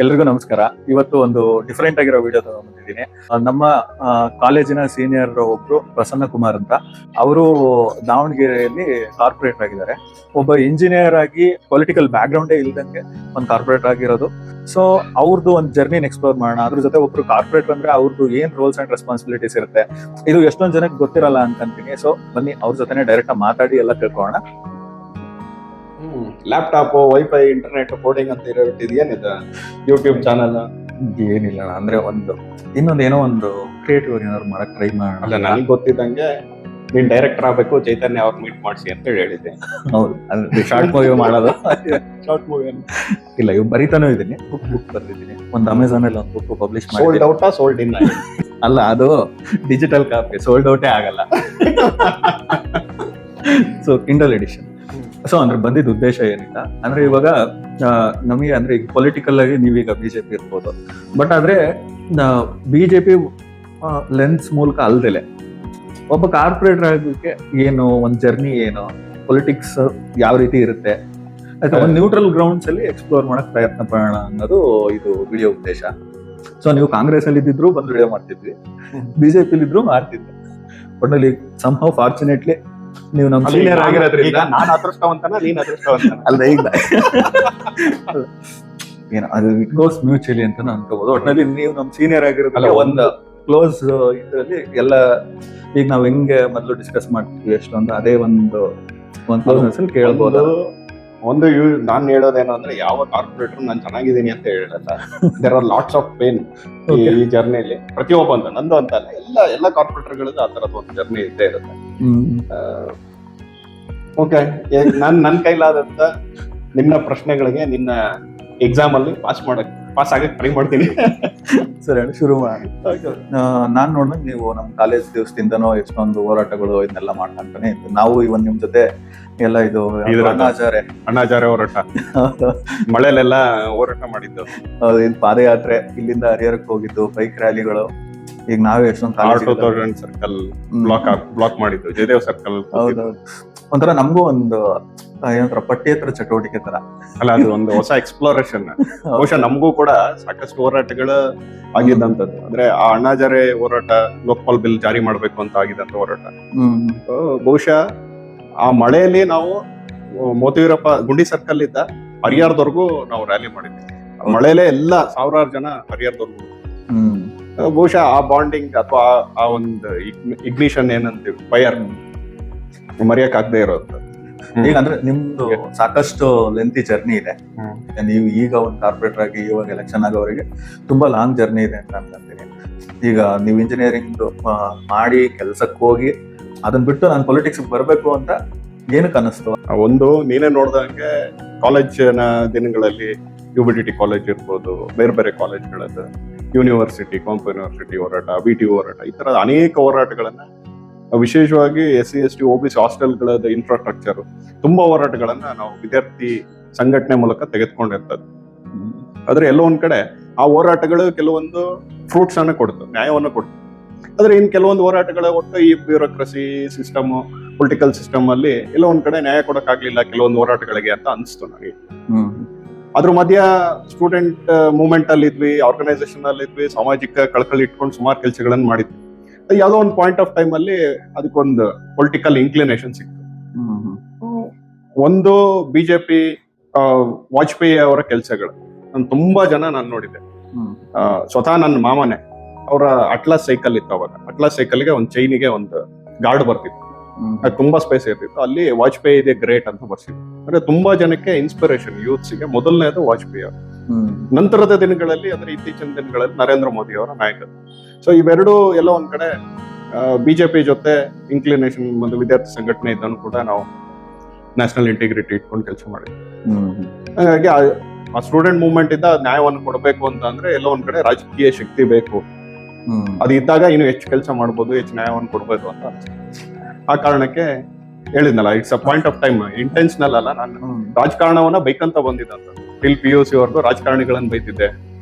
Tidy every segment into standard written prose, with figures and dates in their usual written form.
ಎಲ್ರಿಗೂ ನಮಸ್ಕಾರ. ಇವತ್ತು ಒಂದು ಡಿಫರೆಂಟ್ ಆಗಿರೋ ವಿಡಿಯೋ ತಗೊಂಡ್ಬಂದಿದ್ದೀನಿ. ನಮ್ಮ ಕಾಲೇಜಿನ ಸೀನಿಯರ್ ಒಬ್ರು ಪ್ರಸನ್ನ ಕುಮಾರ್ ಅಂತ, ಅವರು ದಾವಣಗೆರೆಯಲ್ಲಿ ಕಾರ್ಪೊರೇಟ್ ಆಗಿದ್ದಾರೆ. ಒಬ್ಬ ಇಂಜಿನಿಯರ್ ಆಗಿ ಪೊಲಿಟಿಕಲ್ ಬ್ಯಾಕ್ ಗ್ರೌಂಡೇ ಇಲ್ದಂಗೆ ಒಂದು ಕಾರ್ಪೊರೇಟ್ ಆಗಿರೋದು. ಸೊ ಅವ್ರದ್ದು ಒಂದು ಜರ್ನಿನ ಎಕ್ಸ್ಪ್ಲೋರ್ ಮಾಡೋಣ. ಅದ್ರ ಜೊತೆ ಒಬ್ರು ಕಾರ್ಪೊರೇಟ್ ಅಂದ್ರೆ ಅವ್ರದ್ದು ಏನ್ ರೋಲ್ಸ್ ಅಂಡ್ ರೆಸ್ಪಾನ್ಸಿಬಿಲಿಟೀಸ್ ಇರುತ್ತೆ, ಇದು ಎಷ್ಟೊಂದು ಜನಕ್ಕೆ ಗೊತ್ತಿರಲ್ಲ ಅನ್ಕೊಂತೀನಿ. ಸೊ ಬನ್ನಿ ಅವ್ರ ಜೊತೆನೆ ಡೈರೆಕ್ಟ್ ಮಾತಾಡಿ ಎಲ್ಲ ತಿಳ್ಕೊಳ್ಳೋಣ. ಲ್ಯಾಪ್ಟಾಪ್, ವೈಫೈ, ಇಂಟರ್ನೆಟ್, ಕೋಡಿಂಗ್ ಅಂತ ಏನಿದೆ ಯೂಟ್ಯೂಬ್ ಚಾನಲ್ ಏನಿಲ್ಲ ಅಂದ್ರೆ ಇನ್ನೊಂದೇನೋ ಒಂದು ಕ್ರಿಯೇಟಿವ್ ಏನಾದ್ರು ಮಾಡಕ್ ಟ್ರೈ ಅಲ್ಲ, ಮಾಡೋಣ. ನನಗೆ ಗೊತ್ತಿದ್ದಂಗೆ ನೀನ್ ಡೈರೆಕ್ಟರ್ ಆಗ್ಬೇಕು, ಚೈತನ್ಯ ಅವ್ರ ಮೀಟ್ ಮಾಡಿಸಿ ಅಂತ ಹೇಳಿದ್ದೆ. ಹೌದು, ಅಂದ್ರೆ ಶಾರ್ಟ್ ಮೂವಿ ಮಾಡೋದು. ಶಾರ್ಟ್ ಮೂವಿ ಇಲ್ಲ, ಇವ್ ಬರಿತಾನೂ ಇದೀನಿ, ಬುಕ್ ಬರ್ದಿದ್ದೀನಿ. ಒಂದು ಅಮೆಝಾನ್ ಅಲ್ಲಿ ಒಂದು ಬುಕ್ ಪಬ್ಲಿಷ್ ಸೋಲ್ಡ್ ಮಾಡಿ. ಔಟಾ ಸೋಲ್ಡ್ ಇನ್? ಅಲ್ಲ, ಅದು ಡಿಜಿಟಲ್ ಕಾಪಿ, ಸೋಲ್ಡ್ ಔಟೇ ಆಗಲ್ಲ. So Kindle edition. ಸೊ ಅಂದ್ರೆ ಬಂದಿದ್ದ ಉದ್ದೇಶ ಏನಿಲ್ಲ ಅಂದ್ರೆ, ಇವಾಗ ನಮಗೆ ಅಂದ್ರೆ ಈಗ ಪೊಲಿಟಿಕಲ್ ಆಗಿ ನೀವೀಗ ಬಿಜೆಪಿ ಇರ್ಬೋದು, ಬಟ್ ಆದ್ರೆ ಬಿಜೆಪಿ ಲೆನ್ಸ್ ಮೂಲಕ ಅಲ್ದಲೆ ಒಬ್ಬ ಕಾರ್ಪೊರೇಟರ್ ಆಗೋಕ್ಕೆ ಏನು ಒಂದು ಜರ್ನಿ, ಏನು ಪೊಲಿಟಿಕ್ಸ್ ಯಾವ ರೀತಿ ಇರುತ್ತೆ, ಒಂದು ನ್ಯೂಟ್ರಲ್ ಗ್ರೌಂಡ್ಸ್ ಅಲ್ಲಿ ಎಕ್ಸ್ಪ್ಲೋರ್ ಮಾಡಕ್ ಪ್ರಯತ್ನ ಪಡೋಣ ಅನ್ನೋದು ಇದು ವಿಡಿಯೋ ಉದ್ದೇಶ. ಸೊ ನೀವು ಕಾಂಗ್ರೆಸ್ ಅಲ್ಲಿ ಇದ್ದಿದ್ರು ಬಂದು ವಿಡಿಯೋ ಮಾಡ್ತಿದ್ವಿ, ಬಿಜೆಪಿ ಇದ್ರು ಮಾಡ್ತಿದ್ವಿ. ಒಟ್ಟಲ್ಲಿ ಸಮ್ಹೌ ಫಾರ್ಚುನೇಟ್ಲಿ ನೀವು ನಮ್ಮ ಸೀನಿಯರ್ ಆಗಿರೋದ್ರಿಂದ ನಾನು ಅದೃಷ್ಟವಂತನ, ನೀನ್ ಅದೃಷ್ಟವಂತನ? ಅಲ್ಲ, ಈಗ ಏನೋ ಅದು ಇಟ್ ಗೋಸ್ ಮ್ಯೂಚುವಲಿ ಅಂತ ಅನ್ಕೋಬಹುದು. ಒಟ್ಟಿನಲ್ಲಿ ನೀವು ನಮ್ಮ ಸೀನಿಯರ್ ಆಗಿರೋದ್ರಲ್ಲ ಒಂದು ಕ್ಲೋಸ್ ಇದರಲ್ಲಿ ಎಲ್ಲ ಈಗ ನಾವ್ ಹೆಂಗೆ ಮೊದಲು ಡಿಸ್ಕಸ್ ಮಾಡ್ತೀವಿ ಎಷ್ಟೊಂದು ಅದೇ ಒಂದು ಕ್ಲೋಸ್ನೆಸ್ ಅಲ್ಲಿ ಕೇಳ್ಬೋದು. ಒಂದು ನಾನ್ ಹೇಳೋದೇನು ಅಂದ್ರೆ, ಯಾವ ಕಾರ್ಪೊರೇಟರ್ ನಾನು ಚೆನ್ನಾಗಿದ್ದೀನಿ ಅಂತ ಹೇಳಲ್ಲ. There are lots of pain ಈ ಜರ್ನಿಲಿ. ಪ್ರತಿಯೊಬ್ಬ ಅಂತ, ನಂದು ಅಂತ ಅಲ್ಲ, ಎಲ್ಲ ಕಾರ್ಪೊರೇಟರ್ಗಳಿಗೂ ಆ ತರದ ಒಂದು ಜರ್ನಿ ಇದ್ದೇ ಇರುತ್ತೆ. ಓಕೆ, ನನ್ ಕೈಲಾದಂತ ನಿನ್ನ ಪ್ರಶ್ನೆಗಳಿಗೆ ನಿನ್ನ ಎಕ್ಸಾಮ್ ಅಲ್ಲಿ ಪಾಸ್ ಆಗಕ್ ಟ್ರೈ ಮಾಡ್ತೀನಿ. ಸರಿ, ಶುರು ಮಾಡಿ. ನಾನ್ ನೋಡಿದಾಗ ನೀವು ನಮ್ಮ ಕಾಲೇಜ್ ದಿವಸದಿಂದನೋ ಎಷ್ಟೊಂದು ಹೋರಾಟಗಳು ಇದನ್ನೆಲ್ಲ ಮಾಡ್ಕೊಂತಾನೆ ಇತ್ತು. ನಾವು ಇವನ್ ನಿಮ್ ಜೊತೆ ಎಲ್ಲ ಇದು ಅಣ್ಣಾಚಾರ್ಯ ಹೋರಾಟ, ಮಳೆಲೆಲ್ಲ ಹೋರಾಟ ಮಾಡಿದ್ದು, ಏನ್ ಪಾದಯಾತ್ರೆ, ಇಲ್ಲಿಂದ ಹರಿಹರಕ್ಕೆ ಹೋಗಿದ್ದು, ಬೈಕ್ ರ್ಯಾಲಿಗಳು. ಈಗ ನಾವೇ ಎಷ್ಟೊಂದು ಸರ್ಕಲ್ ಬ್ಲಾಕ್ ಮಾಡಿದ್ದು, ಜಯದೇವ್ ಸರ್ಕಲ್. ಒಂಥರ ನಮಗೂ ಒಂದು ಏನಂತಾರ ಪಠ್ಯೇತರ ಚಟುವಟಿಕೆ ತರ ಅಲ್ಲ, ಅದು ಒಂದು ಹೊಸ ಎಕ್ಸ್ಪ್ಲೋರೇಷನ್. ಬಹುಶಃ ನಮಗೂ ಕೂಡ ಸಾಕಷ್ಟು ಹೋರಾಟಗಳು ಆಗಿದ್ದಂಥದ್ದು. ಅಂದ್ರೆ ಆ ಅಣ್ಣಾಚಾರ್ಯ ಹೋರಾಟ, ಲೋಕಪಾಲ್ ಬಿಲ್ ಜಾರಿ ಮಾಡ್ಬೇಕು ಅಂತ ಆಗಿದ್ದಂತ ಹೋರಾಟ. ಬಹುಶಃ ಆ ಮಳೆಯಲ್ಲಿ ನಾವು ಮೋತಿವೀರಪ್ಪ ಗುಂಡಿ ಸರ್ಕಲ್ ಇದ್ದ ಹರಿಹರದವರೆಗೂ ನಾವು ರ್ಯಾಲಿ ಮಾಡಿದ್ವಿ. ಮಳೆಯಲ್ಲೇ ಎಲ್ಲ ಸಾವಿರಾರು ಜನ ಹರಿಹರದವರೆಗೂ. ಬಹುಶಃ ಆ ಬಾಂಡಿಂಗ್ ಅಥವಾ ಆ ಒಂದು ಇಗ್ನಿಷನ್ ಏನಂತೀವಿ, ಫೈರ್, ಮರೆಯಕ್ ಆಗದೆ ಇರೋದು. ಈಗ ಅಂದ್ರೆ ನಿಮ್ದು ಸಾಕಷ್ಟು ಲೆಂತಿ ಜರ್ನಿ ಇದೆ. ನೀವು ಈಗ ಒಂದು ಕಾರ್ಪೊರೇಟರ್ ಆಗಿ ಇವಾಗ ಎಲೆಕ್ಷನ್ ಆಗೋವರೆಗೆ ತುಂಬಾ ಲಾಂಗ್ ಜರ್ನಿ ಇದೆ ಅಂತ ಅನ್ಕೊಂತೀನಿ. ಈಗ ನೀವು ಇಂಜಿನಿಯರಿಂಗ್ ಮಾಡಿ ಕೆಲ್ಸಕ್ಕೆ ಹೋಗಿ ಅದನ್ನ ಬಿಟ್ಟು ನಾನು ಪೊಲಿಟಿಕ್ಸ್ ಬರ್ಬೇಕು ಅಂತ ಏನಕ್ಕೆ ಅನ್ನಿಸ್ತು? ಒಂದು, ನೀನೇ ನೋಡ್ದಂಗೆ ಕಾಲೇಜಿನ ದಿನಗಳಲ್ಲಿ UBTT ಕಾಲೇಜ್ ಇರ್ಬೋದು, ಬೇರೆ ಬೇರೆ ಕಾಲೇಜ್ಗಳದ್ದು ಯೂನಿವರ್ಸಿಟಿ, ಕಾಂಪೋ ಯೂನಿವರ್ಸಿಟಿ ಹೋರಾಟ, BTU ಹೋರಾಟ, ಈ ತರದ ಅನೇಕ ಹೋರಾಟಗಳನ್ನ, ವಿಶೇಷವಾಗಿ SC ST OBC ಹಾಸ್ಟೆಲ್ಗಳ ಇನ್ಫ್ರಾಸ್ಟ್ರಕ್ಚರ್, ತುಂಬಾ ಹೋರಾಟಗಳನ್ನ ನಾವು ವಿದ್ಯಾರ್ಥಿ ಸಂಘಟನೆ ಮೂಲಕ ತೆಗೆದುಕೊಂಡಿರ್ತದ್ದು. ಆದ್ರೆ ಎಲ್ಲೋ ಒಂದ್ ಕಡೆ ಆ ಹೋರಾಟಗಳು ಕೆಲವೊಂದು ಫ್ರೂಟ್ಸ್ ಅನ್ನ ಕೊಡ್ತು, ನ್ಯಾಯವನ್ನು ಕೊಡ್ತು. ಆದ್ರೆ ಇನ್ ಕೆಲವೊಂದು ಹೋರಾಟಗಳ ಒಟ್ಟು ಈ ಬ್ಯೂರೋಕ್ರಸಿ ಸಿಸ್ಟಮ್, ಪೊಲಿಟಿಕಲ್ ಸಿಸ್ಟಮ್ ಅಲ್ಲಿ ಎಲ್ಲೋ ಒಂದ್ ಕಡೆ ನ್ಯಾಯ ಕೊಡಕ್ಕಾಗ್ಲಿಲ್ಲ ಕೆಲವೊಂದು ಹೋರಾಟಗಳಿಗೆ ಅಂತ ಅನಿಸ್ತು ನನಗೆ. ಅದ್ರ ಮಧ್ಯ ಸ್ಟೂಡೆಂಟ್ ಮೂವ್ಮೆಂಟ್ ಅಲ್ಲಿ ಇದ್ವಿ, ಆರ್ಗನೈಸೇಷನ್ ಅಲ್ಲಿ ಇದ್ವಿ, ಸಾಮಾಜಿಕ ಕಳಕಳಿ ಇಟ್ಕೊಂಡು ಸುಮಾರು ಕೆಲಸಗಳನ್ನ ಮಾಡಿದ್ವಿ. ಯಾವುದೋ ಒಂದು ಪಾಯಿಂಟ್ ಆಫ್ ಟೈಮ್ ಅಲ್ಲಿ ಅದಕ್ಕೊಂದು ಪೊಲಿಟಿಕಲ್ ಇನ್ಕ್ಲಿನೇಷನ್ ಸಿಕ್ತು. ಒಂದು ಬಿಜೆಪಿ ವಾಜಪೇಯಿ ಅವರ ಕೆಲಸಗಳು ನಾನು ತುಂಬಾ ಜನ ನಾನು ನೋಡಿದ್ದೆ. ಸ್ವತಃ ನನ್ನ ಮಾಮನೆ ಅವರ ಅಟ್ಲಾಸ್ ಸೈಕಲ್ ಇತ್ತು. ಅವಾಗ ಅಟ್ಲಾಸ್ ಸೈಕಲ್ಗೆ ಒಂದು ಚೈನಿಗೆ ಒಂದು ಗಾರ್ಡ್ ಬರ್ತಿತ್ತು, ಅದು ತುಂಬಾ ಸ್ಪೇಸ್ ಇರ್ತಿತ್ತು. ಅಲ್ಲಿ ವಾಜಪೇಯಿ ಇದೆ ಗ್ರೇಟ್ ಅಂತ ಬರ್ಸಿದ್ರು. ಅಂದ್ರೆ ತುಂಬಾ ಜನಕ್ಕೆ ಇನ್ಸ್ಪಿರೇಷನ್, ಯೂತ್ಸ್ಗೆ. ಮೊದಲನೇದು ವಾಜಪೇಯಿ ಅವರು. ನಂತರದ ದಿನಗಳಲ್ಲಿ, ಅಂದ್ರೆ ಇತ್ತೀಚಿನ ದಿನಗಳಲ್ಲಿ ನರೇಂದ್ರ ಮೋದಿ ಅವರ ನಾಯಕತ್ವ. ಸೊ ಇವೆರಡು ಎಲ್ಲ ಒಂದ್ ಕಡೆ ಬಿಜೆಪಿ ಜೊತೆ ಇನ್ಕ್ಲಿನೇಷನ್, ಒಂದು ವಿದ್ಯಾರ್ಥಿ ಸಂಘಟನೆ ಇದ್ದನ್ನು ಕೂಡ ನಾವು ನ್ಯಾಷನಲ್ ಇಂಟಿಗ್ರಿಟಿ ಇಟ್ಕೊಂಡು ಕೆಲಸ ಮಾಡಿದ್ವಿ. ಹಾಗಾಗಿ ಆ ಸ್ಟೂಡೆಂಟ್ ಮೂವ್ಮೆಂಟ್ ಇಂದ ನ್ಯಾಯವನ್ನು ಕೊಡಬೇಕು ಅಂತ ಅಂದ್ರೆ ಎಲ್ಲ ಒಂದ್ ಕಡೆ ರಾಜಕೀಯ ಶಕ್ತಿ ಬೇಕು. ಅದು ಇದ್ದಾಗ ಇನ್ನು ಹೆಚ್ಚು ಕೆಲಸ ಮಾಡ್ಬೋದು, ಹೆಚ್ಚು ನ್ಯಾಯವನ್ನು ಕೊಡ್ಬೇಕು ಅಂತ ಅನ್ಸುತ್ತೆ. ಆ ಕಾರಣಕ್ಕೆ ಹೇಳಿದ್ನಲ್ಲ, it's a point of time, intentional ಅಲ್ಲ. ನಾನು ರಾಜಕಾರಣವನ್ನ ಬೈಕಂತ ಬಂದಿದ್ದಂತ. ಟಿಲ್ PUC ವರ್ಗು ರಾಜಕಾರಣಿಗಳನ್ನ ಬೈತಿದ್ದೆ,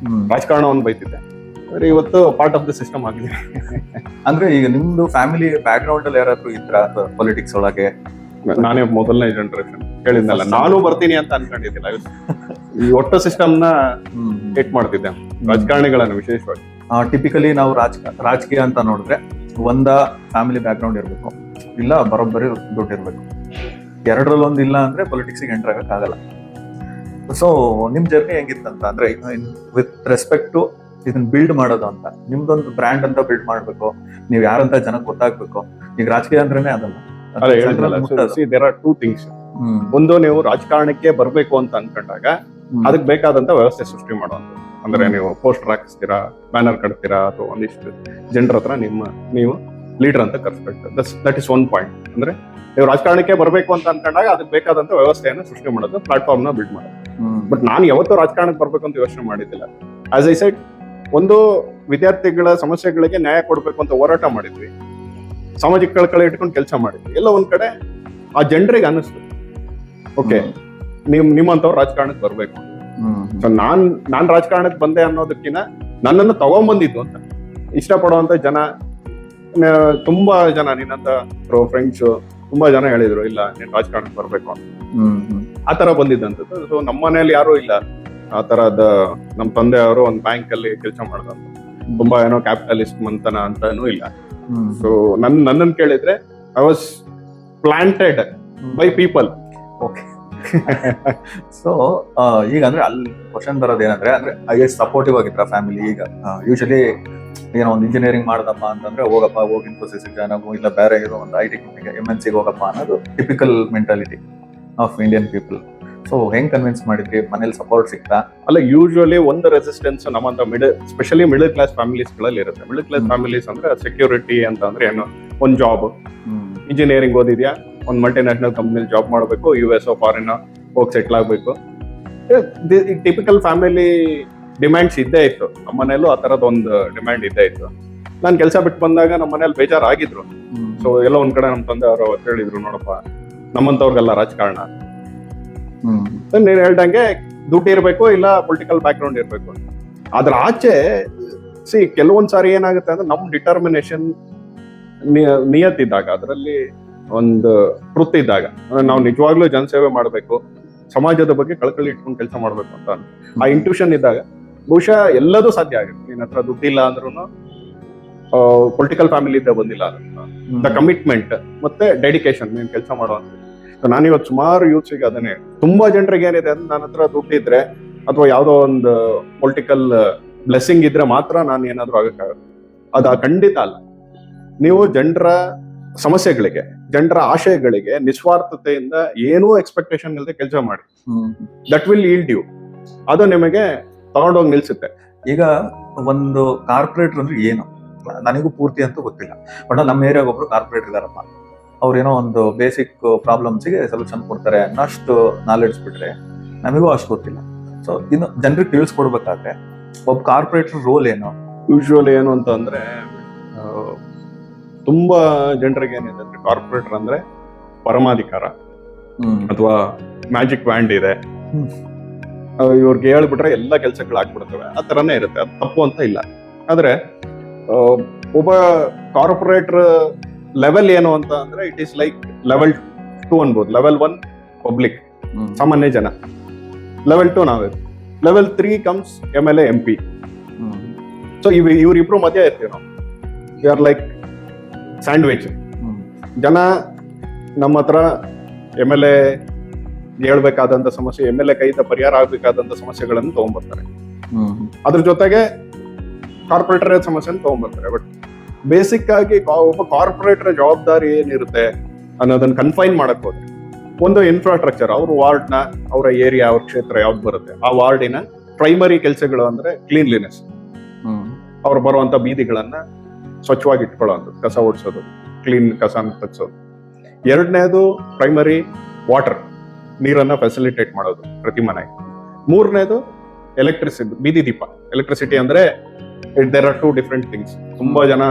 ರಾಜಕಾರಣವನ್ನು ಬೈತಿದ್ದೆ. ಅಂದ್ರೆ ಇವತ್ತು ಪಾರ್ಟ್ ಆಫ್ ದ ಸಿಸ್ಟಮ್ ಆಗಿದೆ. ಅಂದ್ರೆ ಈಗ ನಿಮ್ದು ಫ್ಯಾಮಿಲಿ ಬ್ಯಾಕ್ ಗ್ರೌಂಡ್ ಅಲ್ಲಿ ಯಾರಾದ್ರೂ ಇದ್ರ ಪೊಲಿಟಿಕ್ಸ್ ಒಳಗೆ? ನಾನೇ ಮೊದಲನೇ ಜನರೇಷನ್ ಹೇಳಿದ್ನಲ್ಲ, ನಾನು ಬರ್ತೀನಿ ಅಂತ ಅನ್ಕೊಂಡಿದ್ದಿಲ್ಲ. ಈ ಒಟ್ಟು ಸಿಸ್ಟಮ್ ನ ಹೇಟ್ ಮಾಡ್ತಿದ್ದೆ, ರಾಜಕಾರಣಿಗಳನ್ನ ವಿಶೇಷವಾಗಿ. ಟಿಪಿಕಲಿ ನಾವು ರಾಜಕೀಯ ಅಂತ ನೋಡಿದ್ರೆ ಒಂದ ಫ್ಯಾಮಿಲಿ ಬ್ಯಾಕ್ ಗ್ರೌಂಡ್ ಇರ್ಬೇಕು, ಇಲ್ಲ ಬರೋಬ್ಬರಿ ದುಡ್ಡು ಇರ್ಬೇಕು. ಎರಡರಲ್ಲೊಂದು ಇಲ್ಲ ಅಂದ್ರೆ ಪೊಲಿಟಿಕ್ಸ್ಗೆ ಎಂಟರ್ ಆಗಕ್ ಆಗಲ್ಲ. ಸೊ ನಿಮ್ ಜರ್ನಿ ಹೆಂಗಿತ್ತಂತ ಅಂದ್ರೆ ವಿತ್ ರೆಸ್ಪೆಕ್ಟ್ ಟು ಇದನ್ನ ಬಿಲ್ಡ್ ಮಾಡೋದು ಅಂತ, ನಿಮ್ದೊಂದು ಬ್ರ್ಯಾಂಡ್ ಅಂತ ಬಿಲ್ಡ್ ಮಾಡ್ಬೇಕು, ನೀವ್ ಯಾರಂತ ಜನಕ್ಕೆ ಗೊತ್ತಾಗ್ಬೇಕು. ಈಗ ರಾಜಕೀಯ ಅಂದ್ರೇನೆ ಅದಲ್ಲ. There are two things. ಒಂದು, ನೀವು ರಾಜಕಾರಣಕ್ಕೆ ಬರ್ಬೇಕು ಅಂತ ಅನ್ಕೊಂಡಾಗ ಅದಕ್ಕೆ ಬೇಕಾದಂತ ವ್ಯವಸ್ಥೆ ಸೃಷ್ಟಿ ಮಾಡುವಂಥದ್ದು. ಅಂದ್ರೆ ನೀವು ಪೋಸ್ಟರ್ ಹಾಕಿಸ್ತೀರಾ, ಬ್ಯಾನರ್ ಕಟ್ತೀರಾ, ಅಥವಾ ಒಂದಿಷ್ಟು ಜನರ ಹತ್ರ ನೀವು ಲೀಡರ್ ಅಂತ ಕರ್ಸ್ಬೇಕು. That is one point. ಅಂದ್ರೆ ನೀವು ರಾಜಕಾರಣಕ್ಕೆ ಬರ್ಬೇಕು ಅಂತ ಅನ್ಕೊಂಡಾಗ ಅದಕ್ಕೆ ಬೇಕಾದಂತ ವ್ಯವಸ್ಥೆಯನ್ನು ಸೃಷ್ಟಿ ಮಾಡೋದು, ಪ್ಲಾಟ್ಫಾರ್ಮ್ ನ ಬಿಲ್ಡ್ ಮಾಡೋದು. ಬಟ್ ನಾನು ಯಾವತ್ತೂ ರಾಜಕಾರಣಕ್ಕೆ ಬರ್ಬೇಕು ಅಂತ ಯೋಚನೆ ಮಾಡಿದ್ದಿಲ್ಲ. ಆಸ್ ಐ ಸೆಡ್, ಒಂದು ವಿದ್ಯಾರ್ಥಿಗಳ ಸಮಸ್ಯೆಗಳಿಗೆ ನ್ಯಾಯ ಕೊಡ್ಬೇಕು ಅಂತ ಹೋರಾಟ ಮಾಡಿದ್ವಿ, ಸಾಮಾಜಿಕ ಕಳಕಳಿ ಇಟ್ಕೊಂಡು ಕೆಲಸ ಮಾಡಿದ್ವಿ. ಎಲ್ಲ ಒಂದ್ ಕಡೆ ಆ ಜನರಿಗೆ ಅನಿಸ್ತು, ಓಕೆ ನಿಮ್ಮಂತವ್ರು ರಾಜಕಾರಣಕ್ಕೆ ಬರ್ಬೇಕು. ಸೊ ನಾನ್ ರಾಜಕಾರಣಕ್ಕೆ ಬಂದೆ ಅನ್ನೋದಕ್ಕಿಂತ ನನ್ನನ್ನು ತಗೊಂಡ್ಬಂದಿದ್ದು ಅಂತ ಇಷ್ಟಪಡುವಂತ ಜನ, ತುಂಬಾ ಜನ, ನಿನ್ನಂತ ಫ್ರೆಂಡ್ಸ್ ತುಂಬಾ ಜನ ಹೇಳಿದ್ರು, ಇಲ್ಲ ನೀನ್ ರಾಜಕಾರಣಕ್ಕೆ ಬರ್ಬೇಕು ಅಂತ. ಆ ತರ ಬಂದಿದ್ದಂಥದ್ದು. ಸೊ ನಮ್ಮ ಮನೇಲಿ ಯಾರು ಇಲ್ಲ ಆ ತರದ. ನಮ್ ತಂದೆಯವರು ಒಂದು ಬ್ಯಾಂಕ್ ಅಲ್ಲಿ ಕೆಲಸ ಮಾಡಿದಂತ, ತುಂಬಾ ಏನೋ ಕ್ಯಾಪಿಟಲಿಸ್ಟ್ ಮಂತನ ಅಂತಾನು ಇಲ್ಲ. ಸೊ ನನ್ನನ್ನು ಕೇಳಿದ್ರೆ I was planted by people. Okay. So ಈಗ ಅಂದ್ರೆ ಅಲ್ಲಿ ಕ್ವಶನ್ ಬರೋದು ಏನಂದ್ರೆ, ಅಂದ್ರೆ ಎಷ್ಟು ಸಪೋರ್ಟಿವ್ ಆಗಿದ್ರ ಫ್ಯಾಮಿಲಿ? ಈಗ ಯೂಶಲಿ ಏನೋ ಒಂದು ಇಂಜಿನಿಯರಿಂಗ್ ಮಾಡದಪ್ಪ ಅಂತಂದ್ರೆ ಹೋಗಪ್ಪ, ಹೋಗಿ ಇನ್ಫೋಸಿಸ್ ಜಾಯ್ನ್ ಆಗು, ಇಲ್ಲ ಬೇರೆ ಇರೋ ಒಂದು ಐಟಿ ಕಂಪ್ನಿಗೆ MNC ಹೋಗಪ್ಪ ಅನ್ನೋದು typical mentality of Indian people. So ಹೆಂಗ್ ಕನ್ವಿನ್ಸ್ ಮಾಡಿದ್ರಿ? ಮನೇಲಿ ಸಪೋರ್ಟ್ ಸಿಗ್ತಾ? ಅಲ್ಲ, ಯೂಶುವಲಿ ಒಂದು ರೆಸಿಸ್ಟೆನ್ಸ್ ನಮ್ಮಂತ ಸ್ಪೆಷಲಿ ಮಿಡಲ್ ಕ್ಲಾಸ್ ಫ್ಯಾಮಿಲೀಸ್ ಗಳಲ್ಲಿ ಇರುತ್ತೆ. ಮಿಡಲ್ ಕ್ಲಾಸ್ ಫ್ಯಾಮಿಲೀಸ್ ಅಂದ್ರೆ ಸೆಕ್ಯೂರಿಟಿ ಅಂತ ಅಂದ್ರೆ ಏನು, ಒಂದ್ ಜಾಬ್, ಇಂಜಿನಿಯರಿಂಗ್ ಓದಿದ್ಯಾ, ಒಂದ್ ಮಲ್ಟಿನ್ಯಾಷನಲ್ ಕಂಪ್ನಿಲಿ ಜಾಬ್ ಮಾಡಬೇಕು, US ಫಾರಿನ್ ಹೋಗಿ ಸೆಟ್ಲ್ ಆಗ್ಬೇಕು. ಟಿಪಿಕಲ್ ಫ್ಯಾಮಿಲಿ ಡಿಮ್ಯಾಂಡ್ಸ್ ಇದ್ದೇ ಇತ್ತು. ನಮ್ಮ ಮನೇಲೂ ಆ ತರದ ಒಂದು ಡಿಮ್ಯಾಂಡ್ ಇದ್ದೇ ಇತ್ತು. ನಾನು ಕೆಲಸ ಬಿಟ್ಟು ಬಂದಾಗ ನಮ್ಮ ಮನೇಲಿ ಬೇಜಾರಾಗಿದ್ರು. ಸೊ ಎಲ್ಲ ಒಂದ್ ಕಡೆ ನಮ್ಮ ತಂದೆ ಅವರು ಹೇಳಿದ್ರು, ನೋಡಪ್ಪ ನಮ್ಮಂತವ್ರಿಗೆಲ್ಲ ರಾಜಕಾರಣ, ನೀನ್ ಹೇಳ್ದಂಗೆ ದುಡ್ಡು ಇರ್ಬೇಕು, ಇಲ್ಲ ಪೊಲಿಟಿಕಲ್ ಬ್ಯಾಕ್ ಗ್ರೌಂಡ್ ಇರ್ಬೇಕು. ಅದ್ರ ಆಚೆ ಕೆಲವೊಂದ್ ಸಾರಿ ಏನಾಗುತ್ತೆ ಅಂದ್ರೆ, ನಮ್ ಡಿಟರ್ಮಿನೇಷನ್ ನಿಯತ್ತಿದ್ದಾಗ, ಅದರಲ್ಲಿ ಒಂದು ಟ್ರುತ್ ಇದ್ದಾಗ, ನಾವು ನಿಜವಾಗ್ಲೂ ಜನಸೇವೆ ಮಾಡ್ಬೇಕು, ಸಮಾಜದ ಬಗ್ಗೆ ಕಳಕಳಿ ಇಟ್ಕೊಂಡು ಕೆಲಸ ಮಾಡ್ಬೇಕು ಅಂತ ಆ ಇಂಟ್ಯೂಷನ್ ಇದ್ದಾಗ ಬಹುಶಃ ಎಲ್ಲದೂ ಸಾಧ್ಯ ಆಗುತ್ತೆ. ನಿನ್ನ ಹತ್ರ ದುಡ್ಡಿಲ್ಲ ಅಂದ್ರೂ, ಪೊಲಿಟಿಕಲ್ ಫ್ಯಾಮಿಲಿ ಇದ್ದ ಬಂದಿಲ್ಲ ಅಂದ್ರೂ, ದ ಕಮಿಟ್ಮೆಂಟ್ ಮತ್ತೆ ಡೆಡಿಕೇಶನ್ ನೀನ್ ಕೆಲಸ ಮಾಡುವಂತ. ನಾನಿವತ್ತು ಸುಮಾರು ಯೂತ್ಸಿಗೆ ಅದನ್ನೇ, ತುಂಬಾ ಜನರಿಗೆ ಏನಿದೆ ಅಂದ್ರೆ, ನನ್ನ ಹತ್ರ ದುಡ್ಡಿದ್ರೆ ಅಥವಾ ಯಾವ್ದೋ ಒಂದು ಪೊಲಿಟಿಕಲ್ ಬ್ಲೆಸ್ಸಿಂಗ್ ಇದ್ರೆ ಮಾತ್ರ ನಾನು ಏನಾದ್ರೂ ಆಗಕ್ಕಾಗುತ್ತೆ. ಅದು ಖಂಡಿತ ಅಲ್ಲ. ನೀವು ಜನರ ಸಮಸ್ಯೆಗಳಿಗೆ, ಜನರ ಆಶಯಗಳಿಗೆ ನಿಸ್ವಾರ್ಥತೆಯಿಂದ ಏನೂ ಎಕ್ಸ್ಪೆಕ್ಟೇಷನ್ ಇಲ್ಲದೆ ಕೆಲಸ ಮಾಡಿ, ದಟ್ ವಿಲ್ ಈಲ್ಡ್ ಯು. ಅದು ನಿಮಗೆ ತಗೊಂಡೋಗಿ ನಿಲ್ಸುತ್ತೆ. ಈಗ ಒಂದು ಕಾರ್ಪೊರೇಟರ್ ಅಂದ್ರೆ ಏನು, ನನಗೂ ಪೂರ್ತಿ ಅಂತೂ ಗೊತ್ತಿಲ್ಲ. ಬಟ್ ನಮ್ಮ ಏರಿಯಾಗ ಒಬ್ರು ಕಾರ್ಪೊರೇಟರ್ ಇದಾರಪ್ಪ, ಅವ್ರೇನೋ ಒಂದು ಬೇಸಿಕ್ ಪ್ರಾಬ್ಲಮ್ಸ್ಗೆ ಸೊಲ್ಯೂಷನ್ ಕೊಡ್ತಾರೆ ಅನ್ನೋಷ್ಟು ನಾಲೆಡ್ಜ್ ಬಿಟ್ರೆ ನಮಗೂ ಅಷ್ಟು ಗೊತ್ತಿಲ್ಲ. ಸೊ ಇನ್ನು ಜನರಿಗೆ ತಿಳಿಸ್ಕೊಡ್ಬೇಕಾದ್ರೆ ಒಬ್ಬ ಕಾರ್ಪೊರೇಟರ್ ರೋಲ್ ಏನು? ಯೂಶುವಲಿ ಏನು ಅಂತ ಅಂದ್ರೆ, ತುಂಬಾ ಜನರಿಗೆ ಏನಿದೆ ಅಂದ್ರೆ, ಕಾರ್ಪೊರೇಟರ್ ಅಂದ್ರೆ ಪರಮಾಧಿಕಾರ ಅಥವಾ ಮ್ಯಾಜಿಕ್ ವ್ಯಾಂಡ್ ಇದೆ, ಇವ್ರಿಗೆ ಹೇಳ್ಬಿಟ್ರೆ ಎಲ್ಲ ಕೆಲಸಗಳು ಆಗ್ಬಿಡ್ತವೆ, ಆ ತರನೇ ಇರುತ್ತೆ. ಅದು ತಪ್ಪು ಅಂತ ಇಲ್ಲ. ಆದ್ರೆ ಒಬ್ಬ ಕಾರ್ಪೊರೇಟರ್ ಲೆವೆಲ್ ಏನು ಅಂತ ಅಂದ್ರೆ, ಇಟ್ ಈಸ್ ಲೈಕ್ ಲೆವೆಲ್ 2 ಅನ್ಬೋದು. ಲೆವೆಲ್ 1 ಪಬ್ಲಿಕ್, ಸಾಮಾನ್ಯ ಜನ. ಲೆವೆಲ್ 2 ನಾವೇ. Level 3 comes MLA MP. So ಇವ್ರಿಬ್ರು ಮಧ್ಯ ಇರ್ತೀವಿ ನಾವು. You are like sandwich. ಜನ ನಮ್ಮ ಹತ್ರ MLA ಹೇಳ್ಬೇಕಾದಂತ ಸಮಸ್ಯೆ, MLA ಕೈಯಿಂದ ಪರಿಹಾರ ಆಗ್ಬೇಕಾದಂತ ಸಮಸ್ಯೆಗಳನ್ನು ತಗೊಂಡ್ಬರ್ತಾರೆ. ಅದ್ರ ಜೊತೆಗೆ ಕಾರ್ಪೊರೇಟರ್ ಸಮಸ್ಯೆನ ತಗೊಂಡ್ಬರ್ತಾರೆ. ಬಟ್ ಬೇಸಿಕ್ ಆಗಿ ಒಬ್ಬ ಕಾರ್ಪೊರೇಟರ್ ಜವಾಬ್ದಾರಿ ಏನಿರುತ್ತೆ ಅನ್ನೋದನ್ನ ಕನ್ಫೈನ್ ಮಾಡಕ್ ಹೋದ್ರೆ, ಒಂದು ಇನ್ಫ್ರಾಸ್ಟ್ರಕ್ಚರ್, ಅವ್ರ ವಾರ್ಡ್ನ, ಅವರ ಏರಿಯಾ, ಅವ್ರ ಕ್ಷೇತ್ರ ಯಾವ್ದು ಬರುತ್ತೆ ಆ ವಾರ್ಡಿನ ಪ್ರೈಮರಿ ಕೆಲಸಗಳು ಅಂದ್ರೆ ಕ್ಲೀನ್ಲಿನೆಸ್, ಅವ್ರು ಬರುವಂತ ಬೀದಿಗಳನ್ನ ಸ್ವಚ್ಛವಾಗಿ ಇಟ್ಕೊಳ್ಳೋದು, ಕಸ ಓಡಿಸೋದು, ಕ್ಲೀನ್ ಕಸ ತಗ್ಸೋದು. ಎರಡನೇದು ಪ್ರೈಮರಿ ವಾಟರ್, ನೀರನ್ನ ಫೆಸಿಲಿಟೇಟ್ ಮಾಡೋದು ಪ್ರತಿ ಮನೆಗೆ. ಮೂರನೇದು ಎಲೆಕ್ಟ್ರಿಸಿಟಿ, ಬೀದಿ ದೀಪ. ಎಲೆಕ್ಟ್ರಿಸಿಟಿ ಅಂದ್ರೆ ದೇರ್ ಆರ್ 2 ಡಿಫ್ರೆಂಟ್ ಥಿಂಗ್ಸ್. ತುಂಬಾ ಜನ